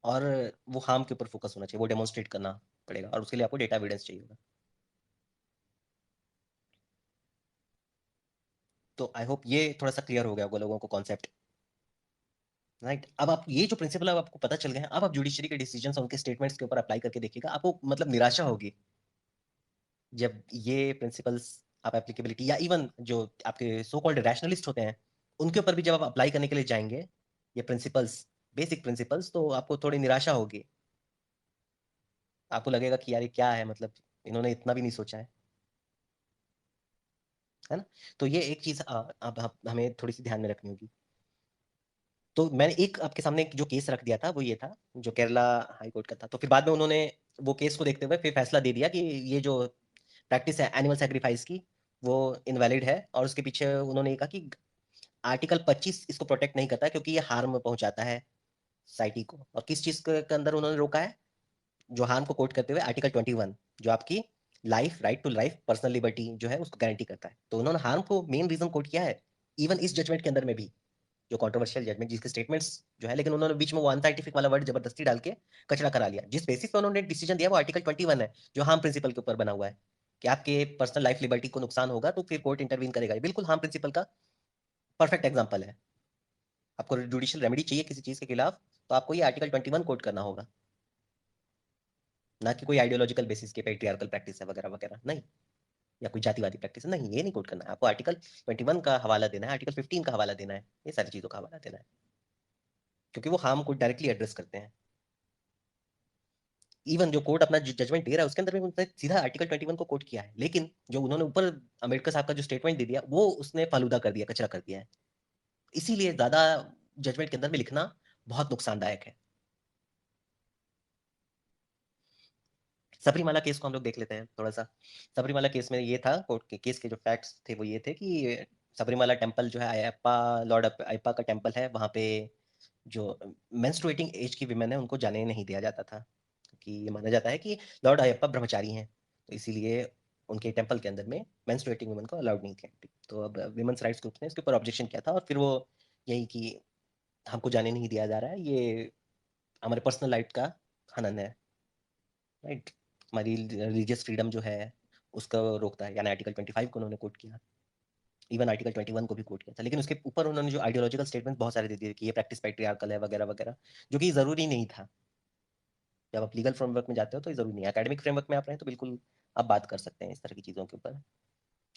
और वो हार्म के ऊपर फोकस होना चाहिए, वो डेमोन्स्ट्रेट करना पड़ेगा, और उसके लिए आपको डेटा एविडेंस चाहिए होगा। तो आई होप ये थोड़ा सा क्लियर हो गया होगा लोगों को कॉन्सेप्ट। राइट। अब आप ये जो प्रिंसिपल अब आपको पता चल गए हैं, अब आप जुडिशरी के डिसीजन उनके स्टेटमेंट्स के ऊपर अप्लाई करके देखिएगा, आपको मतलब निराशा होगी जब ये प्रिंसिपल्स आप एप्लीकेबिलिटी या इवन जो आपके सो कॉल्ड रैशनलिस्ट होते हैं उनके ऊपर भी जब आप अप्लाई करने के लिए जाएंगे ये प्रिंसिपल्स, बेसिक प्रिंसिपल्स, तो आपको थोड़ी निराशा होगी। आपको लगेगा कि यार ये क्या है, मतलब इन्होंने इतना भी नहीं सोचा है ना। तो ये एक चीज अब हमें थोड़ी सी ध्यान में रखनी होगी। तो मैंने एक आपके सामने जो केस रख दिया था वो ये था, जो केरला हाई कोर्ट का था। तो फिर बाद में उन्होंने वो केस को देखते हुए फिर फैसला दे दिया कि ये जो प्रैक्टिस है एनिमल सेक्रीफाइस की वो इनवैलिड है, और उसके पीछे उन्होंने ये कहा कि आर्टिकल 25 इसको प्रोटेक्ट नहीं करता क्योंकि ये हार्म पहुंचाता है सोसाइटी को। और किस चीज के अंदर उन्होंने रोका है, जो हार्म को कोट करते हुए आर्टिकल 21, जो आपकी life, right to life, personal liberty जो है उसको गारंटी करता है। तो उन्होंने हार्म को मेन रीजन कोट किया है, इवन इस जजमेंट के अंदर में भी, जो कंट्रोवर्शियल जजमेंट जिसके स्टेटमेंट्स जो है, लेकिन उन्होंने बीच में वो अनसाइंटिफिक वाला वर्ड जबरदस्ती डाल के कचरा करा लिया। जिस बेसिस पे उन्होंने डिसीजन दिया वो आर्टिकल 21 है, जो हार्म प्रिंसिपल के ऊपर बना हुआ है कि आपके पर्सनल लाइफ लिबर्टी को नुकसान होगा तो फिर कोर्ट इंटरवीन करेगा। ये बिल्कुल हार्म प्रिंसिपल का परफेक्ट एग्जाम्पल है। आपको जुडिशियल रेमेडी चाहिए किसी चीज के खिलाफ तो आपको ये आर्टिकल 21 कोट करना होगा, ना कि कोई आइडियोलॉजिकल बेसिस के पेट्रियार्कल प्रैक्टिस है वगैरह वगैरह, नहीं, या कोई जातिवादी प्रैक्टिस है, नहीं, ये नहीं कोट करना है। आपको आर्टिकल 21 का हवाला देना है, आर्टिकल 15 का हवाला देना है, ये सारी चीजों का हवाला देना है, क्योंकि वो हार्म को डायरेक्टली एड्रेस करते हैं। इवन जो कोर्ट अपना जजमेंट दे रहा है उसके अंदर भी उन्होंने सीधा आर्टिकल 21 को कोट किया है, लेकिन जो उन्होंने ऊपर अम्बेडकर साहब का जो स्टेटमेंट दे दिया वो उसने फालूदा कर दिया, कचरा कर दिया है। इसीलिए ज्यादा जजमेंट के अंदर में लिखना बहुत नुकसानदायक है। सबरीमाला केस को हम लोग देख लेते हैं थोड़ा सा। सबरीमाला केस में ये था, कोर्ट के केस के जो फैक्ट्स थे वो ये थे कि सबरीमाला टेम्पल जो है अयप्पा, लॉर्ड अयप्पा का टेम्पल है, वहाँ पे जो मेंस्ट्रुएटिंग एज की विमेन है उनको जाने नहीं दिया जाता था, क्योंकि ये माना जाता है कि लॉर्ड अयप्पा ब्रह्मचारी हैं, तो इसीलिए उनके टेम्पल के अंदर में मेंस्ट्रुएटिंग वुमेन को अलाउड नहीं किया। तो अब विमेंस राइट्स ग्रुप ने इसके ऊपर ऑब्जेक्शन किया था, और फिर वो यही कि हमको जाने नहीं दिया जा रहा है, ये हमारे पर्सनल लाइफ का हनन है, राइट, हमारी रिलीजियस फ्रीडम जो है उसको रोकता है, यानी आर्टिकल 25 को उन्होंने कोट किया, इवन आर्टिकल 21 को भी कोट किया था। लेकिन उसके ऊपर उन्होंने जो आइडियोलॉजिकल स्टेटमेंट बहुत सारे दे दिए कि ये प्रैक्टिस पैट्रियार्कल है वगैरह वगैरह, जो कि जरूरी नहीं था। जब आप लीगल फ्रेमवर्क में जाते हो तो ये जरूरी नहीं है, एकेडमिक फ्रेमवर्क में आप रहे तो बिल्कुल आप बात कर सकते हैं इस तरह की चीजों के ऊपर।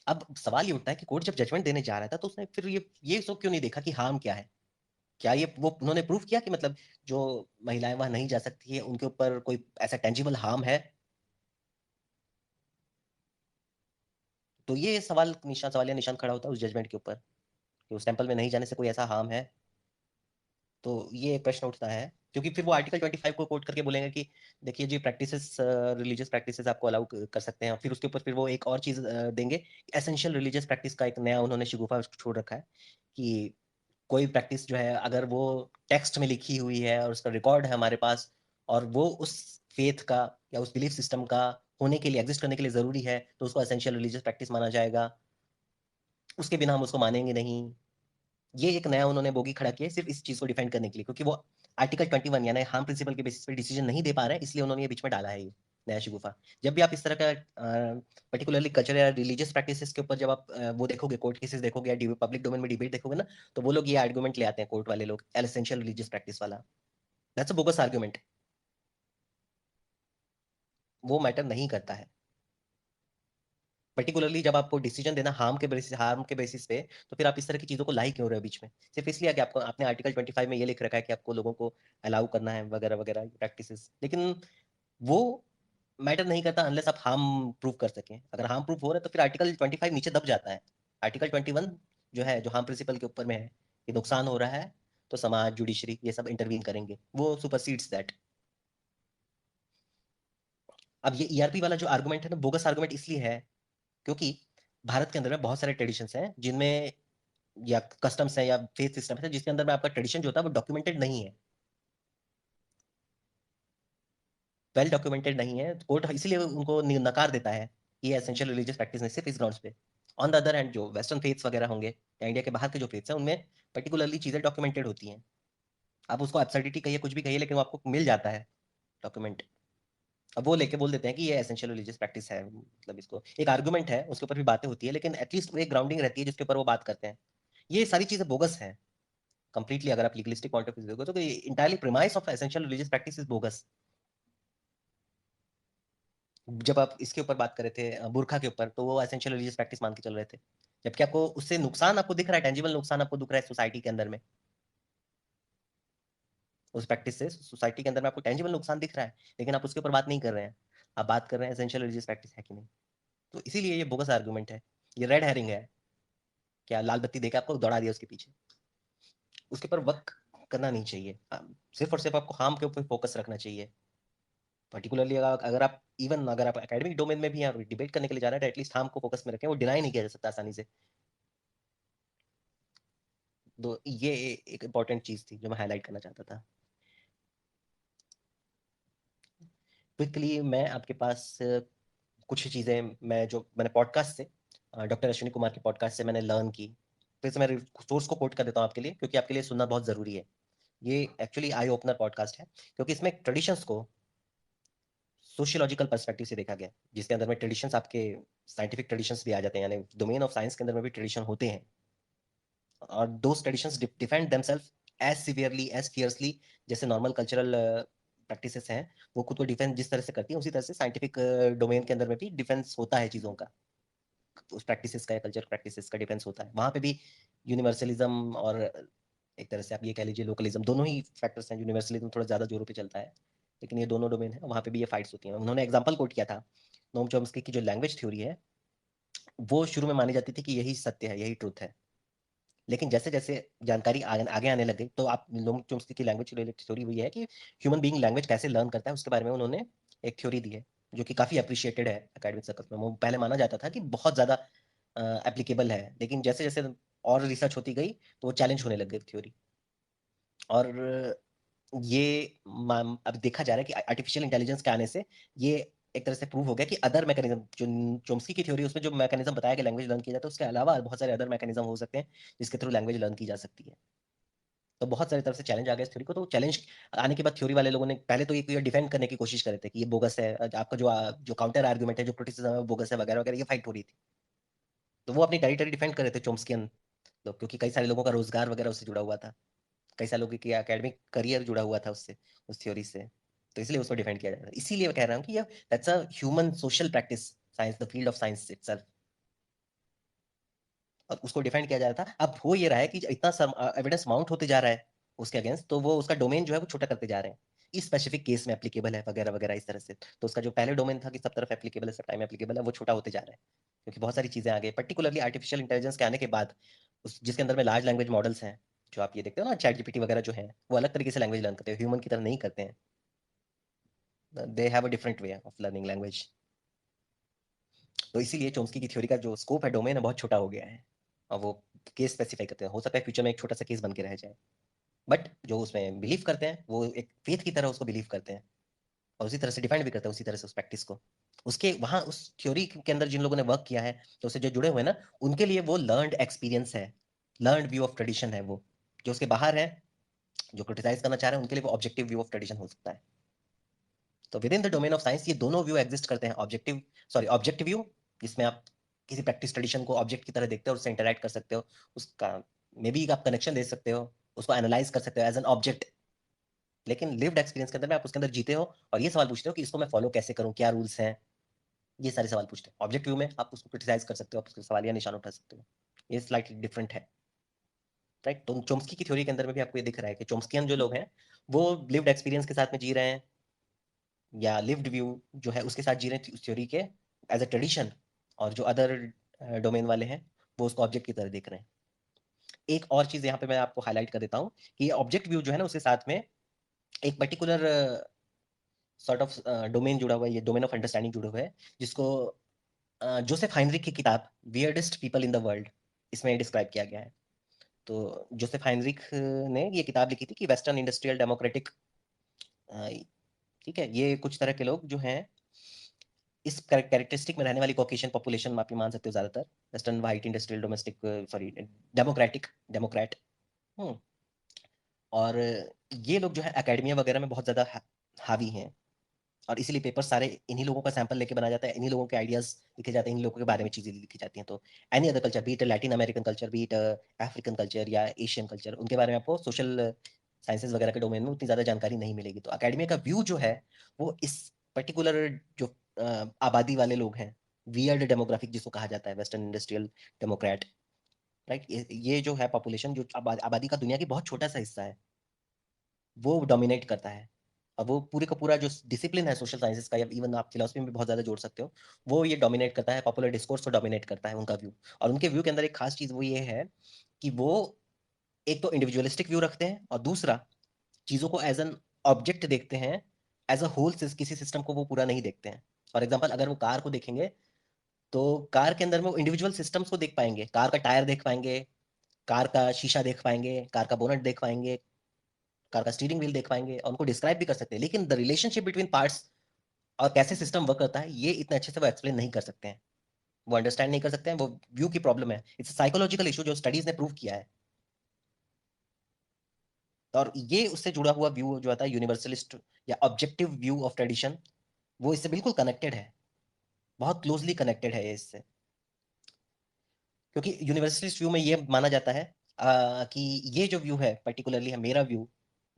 अब सवाल ये उठता है कि कोर्ट जब जजमेंट देने जा रहा था तो उसने फिर ये सब क्यों नहीं देखा कि हार्म क्या है। क्या ये वो उन्होंने प्रूव किया कि मतलब जो महिलाएं वहां नहीं जा सकती है उनके ऊपर कोई ऐसा टेंजिबल हार्म है। तो ये सवाल निशान, सवालिया निशान खड़ा होता है उस जजमेंट के ऊपर कि उस टेम्पल में नहीं जाने से कोई ऐसा हार्म है। तो ये प्रश्न उठता है, क्योंकि फिर वो आर्टिकल 25 को कोट करके बोलेंगे कि देखिए जी प्रैक्टिसेस, रिलीजियस प्रैक्टिसेस आपको अलाउ कर सकते हैं। फिर उसके ऊपर फिर वो एक और चीज देंगे, एसेंशियल रिलीजियस प्रैक्टिस का एक नया उन्होंने शिगुफा छोड़ रखा है कि कोई प्रैक्टिस जो है अगर वो टेक्स्ट में लिखी हुई है और उसका रिकॉर्ड है हमारे पास, और वो उस फेथ का या उस बिलीफ सिस्टम का होने के लिए, एग्जिस्ट करने के लिए जरूरी है, तो उसको एसेंशियल रिलीजियस प्रैक्टिस माना जाएगा, उसके बिना हम उसको मानेंगे नहीं। ये एक नया उन्होंने बोगी खड़ा किया है सिर्फ इस चीज को डिफेंड करने के लिए, क्योंकि वो आर्टिकल 21 यानी हार्म प्रिंसिपल के बेसिस पे डिसीजन नहीं दे पा रहे हैं, इसलिए उन्होंने ये बीच में डाला है ये नया शिगुफा। जब भी आप इस तरह का पर्टिकुलरली कल्चर या रिलीजियस प्रैक्टिसेस के ऊपर जब आप वो देखोगे, कोर्ट केसेस देखोगे या पब्लिक डोमेन में डिबेट देखोगे ना, तो वो लोग ये आर्गुमेंट ले आते हैं, कोर्ट वाले लोग, एसेंशियल रिलीजियस प्रैक्टिस वाला। दैट्स अ बोगस आर्गुमेंट, वो मैटर नहीं करता है। पर्टिकुलरली जब आपको डिसीजन देना हार्म के बेसिस पे, तो फिर आप इस तरह की चीजों को लाई क्यों रहे हो बीच में, सिर्फ इसलिए कि आपको आपने आर्टिकल 25 में ये लिख रखा है कि आपको लोगों को अलाउ करना है वगैरह वगैरह प्रैक्टिसेस, लेकिन वो मैटर नहीं करता अनलेस आप हार्म प्रूव कर सकें। अगर हार्म प्रूव हो रहा है तो फिर आर्टिकल 25 नीचे दब जाता है। आर्टिकल 21 जो है, जो हार्म प्रिंसिपल के ऊपर में है कि नुकसान हो रहा है तो समाज, जुडिशरी ये सब इंटरवीन करेंगे, वो सुपरसीड्स दैट। अब ये ईआरपी वाला जो आर्गुमेंट है ना, बोगस आर्गुमेंट इसलिए है क्योंकि भारत के अंदर में बहुत सारे ट्रेडिशंस हैं जिनमें, या कस्टम्स है या फेथ सिस्टम है जिसके अंदर में आपका ट्रेडिशन जो होता है वो डॉक्यूमेंटेड नहीं है, वेल डॉक्यूमेंटेड नहीं है। कोर्ट इसलिए उनको नकार देता है ये एसेंशियल रिलीजियस प्रैक्टिस नहीं, सिर्फ इस ग्राउंड्स पे। ऑन द अदर हैंड जो वेस्टर्न फेथ्स वगैरह होंगे या इंडिया के बाहर के जो फेथ्स हैं उनमें पर्टिकुलरली चीजें डॉक्यूमेंटेड होती हैं। आप उसको एब्सर्डिटी कहिए, कुछ भी कहिए, लेकिन वो आपको मिल जाता है डॉक्यूमेंट। अब वो लेके बोल देते हैं कि ये एसेंशियल रिलीजियस प्रैक्टिस है, मतलब इसको एक आर्गुमेंट है, उसके ऊपर भी बातें होती है, लेकिन एटलीस्ट वो एक ग्राउंडिंग रहती है जिसके ऊपर वो बात करते हैं। ये सारी चीजें बोगस हैं कंप्लीटली। अगर आप लीगलिस्टिक पॉइंट ऑफ व्यू देखो तो entirely premise of essential religious practice is bogus. जब आप इसके ऊपर बात कर रहे थे बुर्का के ऊपर, तो वो एसेंशियल रिलीजियस प्रैक्टिस मान के चल रहे थे, जबकि आपको उससे नुकसान आपको दिख रहा है, टेंजिबल नुकसान आपको दिख रहा है सोसाइटी के अंदर में। उस प्रैक्टिस से सोसाइटी के अंदर में आपको टेंजिबल नुकसान दिख रहा है, लेकिन आप उसके ऊपर बात नहीं कर रहे हैं, आप बात कर रहे हैं एसेंशियल रिलीजियस प्रैक्टिस है कि नहीं। तो इसीलिए ये बोगस आर्गुमेंट है, ये रेड हेरिंग है, क्या लाल बत्ती देकर आपको दौड़ा दिया उसके पीछे, उसके ऊपर वर्क करना नहीं चाहिए। सिर्फ और सिर्फ आपको हार्म के ऊपर फोकस रखना चाहिए। पर्टिकुलरली अगर आप इवन अगर आप एकेडमिक डोमेन में भी डिबेट करने के लिए जा रहे हैं, तो एटलीस्ट हार्म को फोकस में रखें, वो डिनाई नहीं किया जा सकता आसानी से। तो ये एक इंपॉर्टेंट चीज थी जो मैं हाईलाइट करना चाहता था। क्विकली मैं आपके पास कुछ चीज़ें मैंने पॉडकास्ट से, डॉक्टर अश्विनी कुमार के पॉडकास्ट से मैंने लर्न की, फिर से मैं सोर्स को कोट कर देता हूँ आपके लिए, क्योंकि आपके लिए सुनना बहुत ज़रूरी है। ये एक्चुअली आई ओपनर पॉडकास्ट है, क्योंकि इसमें ट्रेडिशंस को सोशियोलॉजिकल पर्सपेक्टिव से देखा गया, जिसके अंदर में ट्रेडिशंस आपके साइंटिफिक ट्रेडिशंस भी आ जाते हैं, यानी डोमेन ऑफ साइंस के अंदर में भी ट्रेडिशन होते हैं, और those traditions defend themselves as severely as fiercely जैसे नॉर्मल कल्चरल प्रैक्टिसेस हैं, वो खुद को डिफेंस जिस तरह से करती है, उसी तरह से साइंटिफिक डोमेन के अंदर में भी डिफेंस होता है चीज़ों का, उस प्रैक्टिसेस का या कल्चर प्रैक्टिसेस का डिफेंस होता है। वहाँ पे भी यूनिवर्सलिज्म और एक तरह से आप ये कह लीजिए लोकलिज्म, दोनों ही फैक्टर्स हैं। यूनिवर्सलिज्म थोड़ा ज़्यादा जोरों पे चलता है, लेकिन ये दोनों डोमेन है, वहाँ पे भी ये फाइट्स होती हैं। उन्होंने एग्जाम्पल कोट किया था, नोम चॉम्स्की की जो लैंग्वेज थ्योरी है, वो शुरू में मानी जाती थी कि यही सत्य है, यही ट्रुथ है, लेकिन जैसे जैसे जानकारी आगे आने लग गई, तो आप नोम चॉम्स्की की लैंग्वेज रिलेटेड थ्योरी वही है कि ह्यूमन बीइंग लैंग्वेज कैसे लर्न करता है, उसके बारे में उन्होंने एक थ्योरी दी है, जो कि काफ़ी अप्रिशिएटेड है एकेडमिक सर्कल्स में। वो पहले माना जाता था कि बहुत ज़्यादा एप्लीकेबल है, लेकिन जैसे जैसे और रिसर्च होती गई, तो वो चैलेंज होने लग गई थ्योरी। और ये अब देखा जा रहा है कि आर्टिफिशियल इंटेलिजेंस के आने से ये एक तरह से प्रूव हो गया कि अदर मैकेनिज्म, जो चोम्स्की की थ्योरी, उसमें जो मैकेनिज्म बताया कि लैंग्वेज लर्न किया जाता है, उसके अलावा बहुत सारे अदर मैकेनिज्म हो सकते हैं जिसके थ्रू लैंग्वेज लर्न की जा सकती है। तो बहुत सारी तरफ से चैलेंज आ गया इस थ्योरी को। तो चैलेंज आने के बाद थ्योरी वाले लोगों ने पहले तो ये डिफेंड करने की कोशिश कर रहे थे कि ये बोगस है, आपका जो काउंटर आर्गुमेंट है, जो क्रिटिसिज्म है, बोगस है वगैरह वगैरह, ये फाइट हो रही थी। तो वो अपनी टेरिटरी डिफेंड कर रहे थे चोम्स्कियन लोग, क्योंकि कई सारे लोगों का रोजगार वगैरह उससे जुड़ा हुआ था, कई सारे लोगों की एकेडमिक करियर जुड़ा हुआ था उससे, उस थ्योरी से। तो इसलिए उसको डिफेंड किया जाता है। इसीलिए मैं कह रहा हूँ कि that's a human social practice, science, the field of science itself, और उसको डिफेंड किया जा रहा था। अब हो ये रहा है कि इतना एविडेंस माउंट होते जा रहा है उसके अगेंस्ट, तो वो उसका डोमेन जो है वो छोटा करते जा रहे हैं, इस स्पेसिफिक केस में एप्लीकेबल है वगैरह वगैरह इस तरह से। तो उसका जो पहले डोमेन था कि सब तरफ एप्लीकेबल है, सब टाइम एप्लीकेबल है, वो छोटा होते जा रहा है, क्योंकि बहुत सारी चीजें आ गई, पर्टिकुलरली आर्टिफिशियल इंटेलिजेंस के आने के बाद, उस जिसके अंदर में लार्ज लैंग्वेज मॉडल्स हैं, जो आप ये देखते हो ना, चैट जीपीटी वगैरह जो है, वो अलग तरीके से लैंग्वेज लर्न करते हैं, ह्यूमन की तरह नहीं करते हैं। They have a different way of learning language. तो इसीलिए चोम्स्की की थ्योरी का जो स्कोप है, डोमेन है, बहुत छोटा हो गया है, और वो केस स्पेसिफाई करते हैं। हो सकता है फ्यूचर में एक छोटा सा केस बन के रह जाए, बट जो उसमें बिलीव करते हैं, वो एक फेथ की तरह उसको बिलीव करते हैं, और उसी तरह से डिफाइन भी करते हैं, उसी तरह से उस प्रैक्टिस को। उसके वहां उस थ्योरी के अंदर जिन लोगों ने वर्क किया है, तो उससे जो जुड़े हुए हैं ना, उनके लिए वो लर्नड एक्सपीरियंस है, लर्नड व्यू ऑफ ट्रेडिशन है। वो जो उसके बाहर है, जो क्रिटिसाइज करना चाह रहे हैं, उनके लिए वो ऑब्जेक्टिव व्यू ऑफ ट्रेडिशन हो सकता है। तो with in the domain of science ये दोनों व्यू एग्जिस्ट करते हैं, ऑब्जेक्टिव व्यू, जिसमें आप किसी प्रैक्टिस ट्रेडिशन को ऑब्जेक्ट की तरह देखते हो और उससे इंटरैक्ट कर सकते हो, उसका मे बी आप कनेक्शन दे सकते हो, उसको एनालाइज कर सकते हो एज एन ऑब्जेक्ट, लेकिन लिव्ड एक्सपीरियंस के अंदर में आप उसके अंदर जीते हो, और ये सवाल पूछते हो कि इसको मैं फॉलो कैसे करूं, क्या रूल्स हैं, ये सारे सवाल पूछते हैं। ऑब्जेक्ट व्यू में आप उसको क्रिटिसाइज कर सकते हो, आप उसके सवाल या निशान उठा सकते हो, ये स्लाइटली डिफरेंट है, राइट। तो चोम्स्की की थ्योरी के अंदर में भी आपको ये दिख रहा है कि चोम्स्कियन जो लोग हैं, वो लिव्ड एक्सपीरियंस के साथ में जी रहे हैं, या लिव्ड व्यू जो है उसके साथ जी रहे हैं उस थ्योरी के एज अ ट्रेडिशन, और जो अदर डोमेन वाले हैं, वो उसको ऑब्जेक्ट की तरह देख रहे हैं। एक और चीज यहाँ पे मैं आपको हाईलाइट कर देता हूँ कि ये ऑब्जेक्ट व्यू जो है ना, उसके साथ में एक पर्टिकुलर सॉर्ट ऑफ डोमेन जुड़ा हुआ है, ये डोमेन ऑफ अंडरस्टैंडिंग जुड़ा हुआ है, जिसको जोसेफ हाइनरिक की किताब weirdest people in the world, इसमें डिस्क्राइब किया गया है। तो जोसेफ हाइनरिक ने ये किताब लिखी थी कि वेस्टर्न इंडस्ट्रियल डेमोक्रेटिक, ठीक है, ये कुछ तरह के लोग जो हैं, इस कैरेक्टरिस्टिक में रहने वाली कॉकेशियन पॉपुलेशन आप ये मान सकते हो, ज्यादातर western white industrial domestic, sorry, democratic, democrat. Hmm. और ये लोग जो है एकेडमिया वगैरह में बहुत ज्यादा हावी हैं, और इसीलिए पेपर सारे इन्हीं लोगों का सैंपल लेके बनाया जाता है, इन्हीं लोगों के आइडियाज लिखे जाते हैं, इन्हीं लोगों के बारे में चीजें लिखी जाती हैं। तो any other culture, be it Latin American culture, be it African culture या एशियन कल्चर, उनके बारे में आपको सोशल साइंसेज वगैरह के डोमेन में उतनी ज्यादा जानकारी नहीं मिलेगी। तो अकेडमिया का व्यू जो है, वो इस पर्टिकुलर जो आबादी वाले लोग हैं, वियर्ड डेमोग्राफिक जिसको कहा जाता है, वेस्टर्न इंडस्ट्रियल डेमोक्रेट, राइट, ये जो है पॉपुलेशन, जो आबादी का दुनिया की बहुत छोटा सा हिस्सा है, वो डोमिनेट करता है। अब वो पूरे का पूरा जो डिसिप्लिन है सोशल साइंसेस का, या इवन आप फिलोसफी में भी बहुत ज़्यादा जोड़ सकते हो, वो ये डोमिनेट करता है, पॉपुलर डिस्कोर्स को डोमिनेट करता है उनका व्यू। और उनके व्यू के अंदर एक खास चीज़ वो ये है कि वो एक तो इंडिविजुअलिस्टिक व्यू रखते हैं, और दूसरा चीज़ों को एज एन ऑब्जेक्ट देखते हैं, एज अ होल किसी सिस्टम को वो पूरा नहीं देखते हैं। फॉर एग्जाम्पल, अगर वो कार को देखेंगे तो कार के अंदर में वो इंडिविजुअल सिस्टम्स को देख पाएंगे, कार का टायर देख पाएंगे, कार का शीशा देख पाएंगे, कार का बोनट देख पाएंगे, कार का स्टीयरिंग व्हील देख पाएंगे, और उनको डिस्क्राइब भी कर सकते हैं, लेकिन द रिलेशनशिप बिटवीन पार्ट्स और कैसे सिस्टम वर्क करता है, ये इतने अच्छे से वो एक्सप्लेन नहीं कर सकते हैं, वो अंडरस्टैंड नहीं कर सकते हैं, वो व्यू की प्रॉब्लम है, इट्स साइकोलॉजिकल इशू जो स्टडीज ने प्रूव किया है। और ये उससे जुड़ा हुआ व्यू जो आता है यूनिवर्सलिस्ट या ऑब्जेक्टिव व्यू ऑफ ट्रेडिशन, वो इससे बिल्कुल कनेक्टेड है, बहुत क्लोजली कनेक्टेड है ये इससे। क्योंकि यूनिवर्सलिस्ट व्यू में ये माना जाता है कि ये जो व्यू है, पर्टिकुलरली है मेरा व्यू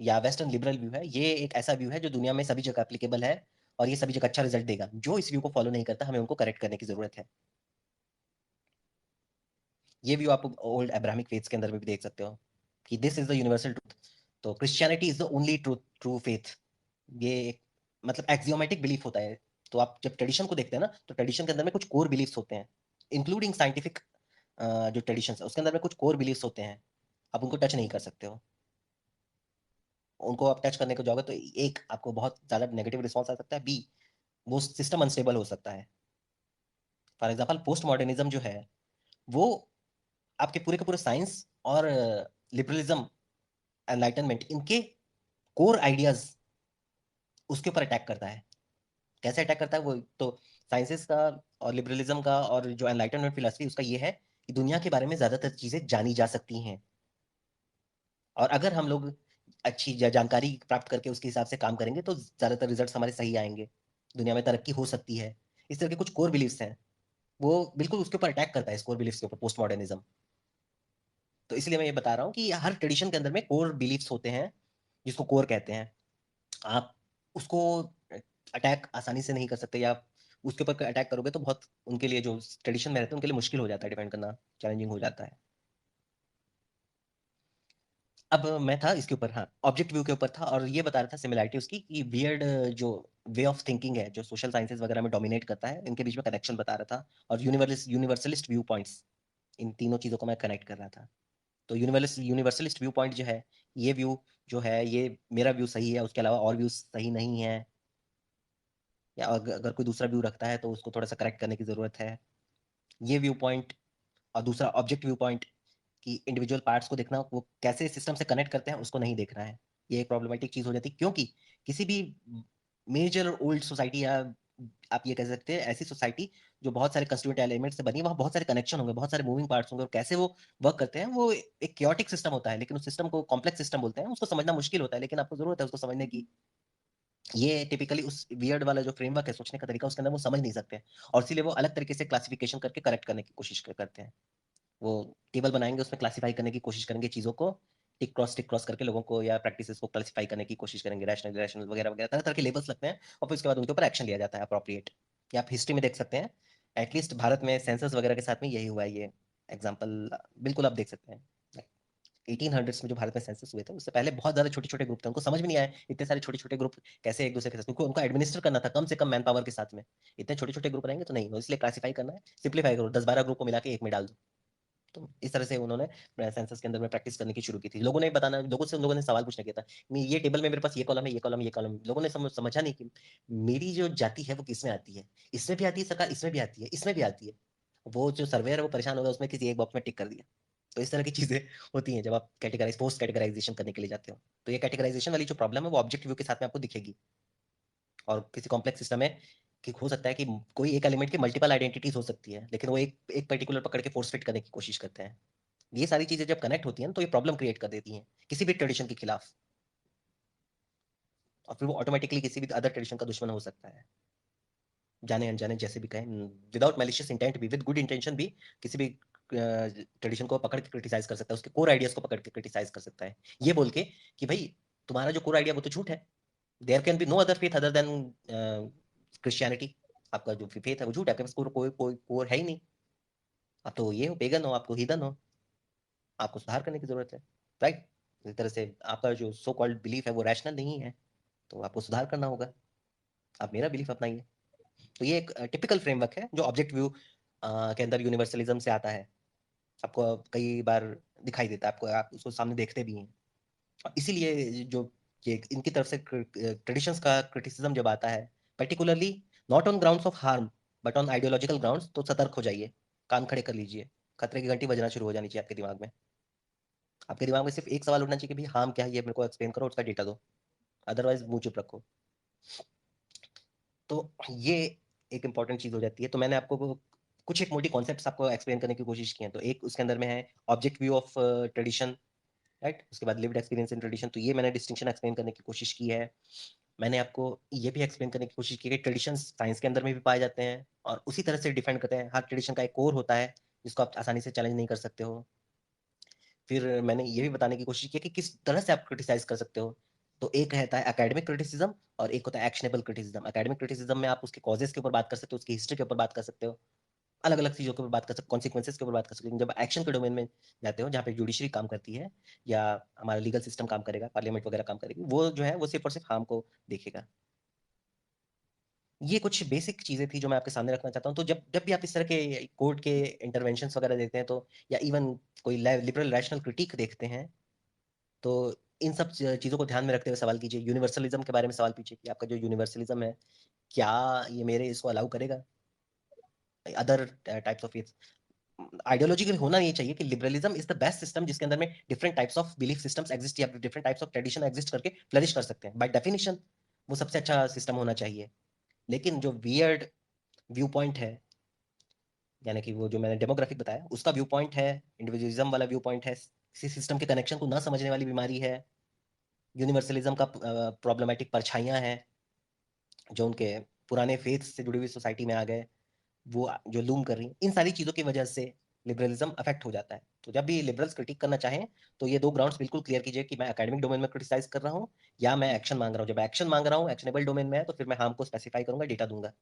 या वेस्टर्न लिबरल व्यू है, ये एक ऐसा व्यू है जो दुनिया में सभी जगह एप्लीकेबल है, और ये सभी जगह अच्छा रिजल्ट देगा। जो इस व्यू को फॉलो नहीं करता, हमें उनको करेक्ट करने की जरूरत है। ये व्यू आप ओल्ड अब्राहमिक फेथ्स के अंदर में भी देख सकते हो कि this is the universal truth. तो Christianity is the only true faith, ये एक मतलब एक्सियोमेटिक बिलीफ होता है। तो आप जब ट्रेडिशन को देखते हैं ना, तो ट्रेडिशन के अंदर में कुछ कोर बिलीफ्स होते हैं, इंक्लूडिंग साइंटिफिक जो ट्रेडिशन है उसके अंदर में कुछ कोर बिलीफ्स होते हैं, आप उनको टच नहीं कर सकते हो। उनको आप टच करने को जाओगे तो एक आपको बहुत ज्यादा नेगेटिव रिस्पॉन्स आ सकता है, बी वो सिस्टम अनस्टेबल हो सकता है। फॉर एग्जाम्पल, पोस्ट मॉडर्निज्म जो है वो आपके पूरे के पूरे साइंस और लिबरलिज्म, एनलाइटनमेंट, इनके कोर आइडियाज उसके ऊपर अटैक करता है। कैसे अटैक करता है वो तो, साइंसेस का और लिबरलिज्म का और जो एनलाइटनमेंट फिलोसफी उसका ये है कि दुनिया के बारे में ज्यादातर चीजें जानी जा सकती हैं, और अगर हम लोग अच्छी जानकारी प्राप्त करके उसके हिसाब से काम करेंगे तो ज्यादातर रिजल्ट्स हमारे सही आएंगे, दुनिया में तरक्की हो सकती है। इस तरह के कुछ कोर बिलीफ्स हैं, वो बिल्कुल उसके ऊपर अटैक करता है, इस कोर बिलीफ्स के ऊपर पोस्ट मॉडर्निज्म। तो इसलिए मैं ये बता रहा हूँ कि हर ट्रेडिशन के अंदर में कोर बिलीफ्स होते हैं, जिसको कोर कहते हैं। आप उसको अटैक आसानी से नहीं कर सकते, या उसके ऊपर अटैक करोगे तो बहुत उनके लिए, जो ट्रेडिशन में रहते हैं उनके लिए मुश्किल हो जाता है, डिपेंड करना चैलेंजिंग हो जाता है। अब मैं था इसके ऊपर, हाँ, ऑब्जेक्ट व्यू के ऊपर था, और ये बता रहा था सिमिलैरिटी उसकी कि वियर्ड जो वे ऑफ थिंकिंग है जो सोशल साइंसेज वगैरह में डोमिनेट करता है, इनके बीच में कनेक्शन बता रहा था, और यूनिवर्सलिस्ट व्यू पॉइंट्स, इन तीनों चीजों को मैं कनेक्ट कर रहा था। तो यूनिवर्सलिस्ट व्यू पॉइंट जो है, ये व्यू जो है, ये मेरा व्यू सही है, उसके अलावा और व्यू सही नहीं है, या अगर कोई दूसरा व्यू रखता है तो उसको थोड़ा सा करेक्ट करने की जरूरत है, ये व्यू पॉइंट। और दूसरा ऑब्जेक्ट व्यू पॉइंट, कि इंडिविजुअल पार्ट्स को देखना, वो कैसे सिस्टम से कनेक्ट करते हैं उसको नहीं देखना है, ये एक प्रॉब्लमेटिक चीज हो जाती है। क्योंकि किसी भी मेजर ओल्ड सोसाइटी, या आप ये कह सकते हैं ऐसी सोसाइटी जो बहुत सारे कंस्टिट्यूएंट एलिमेंट से बनी है, वहाँ बहुत सारे कनेक्शन होंगे, बहुत सारे मूविंग पार्ट्स होंगे, और कैसे वो वर्क करते हैं, वो एक क्योटिक सिस्टम होता है, लेकिन उस सिस्टम को कॉम्प्लेक्स सिस्टम बोलते हैं, उसको समझना मुश्किल होता है, लेकिन आपको जरूरत है उसको समझने की। ये टिपिकली उस वियर्ड वाला जो फ्रेमवर्क है, सोचने का तरीका, उसके अंदर वो समझ नहीं सकते, और इसीलिए वो अलग तरीके से क्लासिफिकेशन करके करेक्ट करने की कोशिश करते हैं। वो टेबल बनाएंगे, उसमें क्लासिफाई करने की कोशिश करेंगे चीजों को, टिक क्रॉस करके लोगों को या प्रैक्टिसेस को क्लासिफाई करने की कोशिश करेंगे, रैशनल रैशनल वगैरह वगैरह, तरह तरह के लेबल्स लगते हैं, और फिर उसके बाद उनके ऊपर एक्शन लिया जाता है अप्रोप्रिएट। या आप हिस्ट्री में देख सकते हैं, एटलीस्ट भारत में सेंसस वगैरह के साथ में यही हुआ है, ये एग्जाम्पल बिल्कुल आप देख सकते हैं। 1800s में जो भारत में सेंसस हुए थे, उससे पहले बहुत ज्यादा छोटे छोटे ग्रुप थे, उनको समझ में नहीं आया इतने सारे छोटे छोटे ग्रुप कैसे एक दूसरे के साथ, क्योंकि उनको एडमिनिस्टर करना था कम से कम मैन पावर के साथ में, इतने छोटे छोटे ग्रुप रहेंगे तो नहीं, इसलिए क्लासिफाई करना है, सिंप्लीफाई करो, 10-12 ग्रुप को मिला के एक में डाल दो। तो इस तरह से उन्होंने सेंसस के अंदर में प्रैक्टिस करने की शुरू की थी। लोगों ने बताना, लोगों से उन लोगों ने सवाल पूछना किया था, ये टेबल में मेरे पास ये कॉलम है, ये कॉलम, ये कॉलम, लोगों ने समझा नहीं कि मेरी जो जाति है वो किसमें आती है, इसमें भी आती है सरकार, इसमें भी आती है, इसमें भी आती है। वो जो सर्वेयर है वो परेशान हो गया, उसमें किसी एक बॉक्स में टिक कर दिया। तो इस तरह की चीजें होती हैं जब आप पोस्ट कैटेगराइजेशन करने के लिए जाते हो। तो ये कैटेगराइजेशन वाली जो प्रॉब्लम है वो ऑब्जेक्ट व्यू के साथ में आपको दिखेगी, और किसी कॉम्प्लेक्स सिस्टम में कि हो सकता है कि कोई एक एलिमेंट की मल्टीपल आइडेंटिटीज हो सकती है, लेकिन वो एक एक पर्टिकुलर पकड़ के फोर्स फिट करने की कोशिश करते हैं। ये सारी चीजें जब कनेक्ट होती हैं तो ये प्रॉब्लम क्रिएट कर देती हैं किसी भी ट्रेडिशन के खिलाफ, और फिर वो ऑटोमेटिकली किसी भी अदर ट्रेडिशन का दुश्मन हो सकता है, जाने अनजाने जैसे भी कहें, विदाउट मैलिशियस इंटेंट भी, विद गुड इंटेंशन भी, किसी भी ट्रेडिशन को पकड़ के क्रिटिसाइज कर सकता है, उसके कोर आइडियाज को पकड़ के क्रिटिसाइज कर सकता है, ये बोल के कि भाई तुम्हारा जो कोर आइडिया वो तो झूठ है, there can be no other faith other than Christianity, आपका जो फेथ है वो झूठ है, आपके पास कोई कोई कोर है ही नहीं, आप तो ये हो, पेगन हो, आपको हीदन हो, आपको सुधार करने की जरूरत है, राइट। इस तरह से आपका जो सो कॉल्ड बिलीफ है वो रैशनल नहीं है, तो आपको सुधार करना होगा, आप मेरा बिलीफ अपनाइए। तो ये एक टिपिकल फ्रेमवर्क है जो ऑब्जेक्ट व्यू के अंदर यूनिवर्सलिज्म से आता है, आपको कई बार दिखाई देता है, आपको आप उसको सामने देखते भी हैं। और इसीलिए जो ये इनकी तरफ से ट्रेडिशंस का क्रिटिसिज्म जब आता है, particularly not on grounds of harm but on ideological grounds, तो सतर्क हो जाइए, कान खड़े कर लीजिए, खतरे की घंटी बजना शुरू हो जानी चाहिए आपके दिमाग में। आपके दिमाग में सिर्फ एक सवाल उठना चाहिए कि भाई हार्म क्या है, ये मेरे को एक्सप्लेन करो, उसका डेटा दो, अदरवाइज मुंह चुप रखो। तो ये एक इंपॉर्टेंट चीज हो जाती है। तो मैंने आपको कुछ एक मोटी कॉन्सेप्ट्स आपको एक्सप्लेन करने की कोशिश की है। तो एक उसके अंदर में है object view of tradition, right. उसके बाद लिव्ड एक्सपीरियंस इन ट्रेडिशन, तो ये मैंने डिस्टिंक्शन एक्सप्लेन करने की कोशिश की है। मैंने आपको ये भी एक्सप्लेन करने की कोशिश की है कि ट्रेडिशन साइंस के अंदर में भी पाए जाते हैं और उसी तरह से डिफाइन करते हैं, हर ट्रेडिशन का एक कोर होता है जिसको आप आसानी से चैलेंज नहीं कर सकते हो। फिर मैंने ये भी बताने की कोशिश की कि किस तरह से आप क्रिटिसाइज कर सकते हो। तो एक रहता है एकेडमिक क्रिटिसिज्म और एक होता है एक्शनेबल क्रिटिसिज्म। एकेडमिक क्रिटिसिज्म में आप उसके कॉजेस के ऊपर बात कर सकते हो, उसकी हिस्ट्री के ऊपर बात कर सकते हो, अलग अलग चीजों के ऊपर बात कर सकते हो, कॉन्सिक्वेंसेस के ऊपर बात कर सकते हो। जब एक्शन के डोमेन में जाते हो, जहाँ पे जुडिशरी काम करती है या हमारा लीगल सिस्टम काम करेगा, पार्लियामेंट वगैरह काम करेगी, वो जो है वो सिर्फ और सिर्फ हार्म को देखेगा। ये कुछ बेसिक चीजें थी जो मैं आपके सामने रखना चाहता हूँ। तो जब जब भी आप इस तरह के कोर्ट के इंटरवेंशन वगैरह देखते हैं, तो या इवन कोई लिबरल रैशनल क्रिटिक देखते हैं, तो इन सब चीजों को ध्यान में रखते हुए सवाल कीजिए। यूनिवर्सलिज्म के बारे में सवाल पूछिए कि आपका जो यूनिवर्सलिज्म है, क्या ये मेरे इसको अलाउ करेगा other types of faith. Ideological होना ये चाहिए कि liberalism is the best system जिसके अंदर में different types of belief systems exist या different types of tradition exist करके फ्लरिश कर सकते हैं। बाय डेफिनेशन वो सबसे अच्छा सिस्टम होना चाहिए। लेकिन जो वियर्ड व्यू पॉइंट है, यानी कि वो जो मैंने डेमोग्राफिक बताया उसका व्यू पॉइंट है, इंडिविजुअलिज्म वाला व्यू पॉइंट है, किसी सिस्टम के कनेक्शन को ना समझने वाली बीमारी है, यूनिवर्सलिज्म का प्रॉब्लमेटिक परछाइयां हैं जो उनके पुराने फेथ से जुड़ी हुई सोसाइटी में आ गए, वो जो लूम कर रही हैं, इन सारी चीजों की वजह से लिबरलिज्म अफेक्ट हो जाता है। तो जब भी लिबरल्स क्रिटिक करना चाहें, तो ये दो ग्राउंड्स बिल्कुल क्लियर कीजिए कि मैं एकेडमिक डोमेन में क्रिटिसाइज कर रहा हूँ या मैं एक्शन मांग रहा हूँ। जब एक्शन मांग रहा हूँ, एक्शनेबल डोमेन में है, तो फिर मैं हार्म को स्पेसिफाई करूंगा, डेटा दूंगा।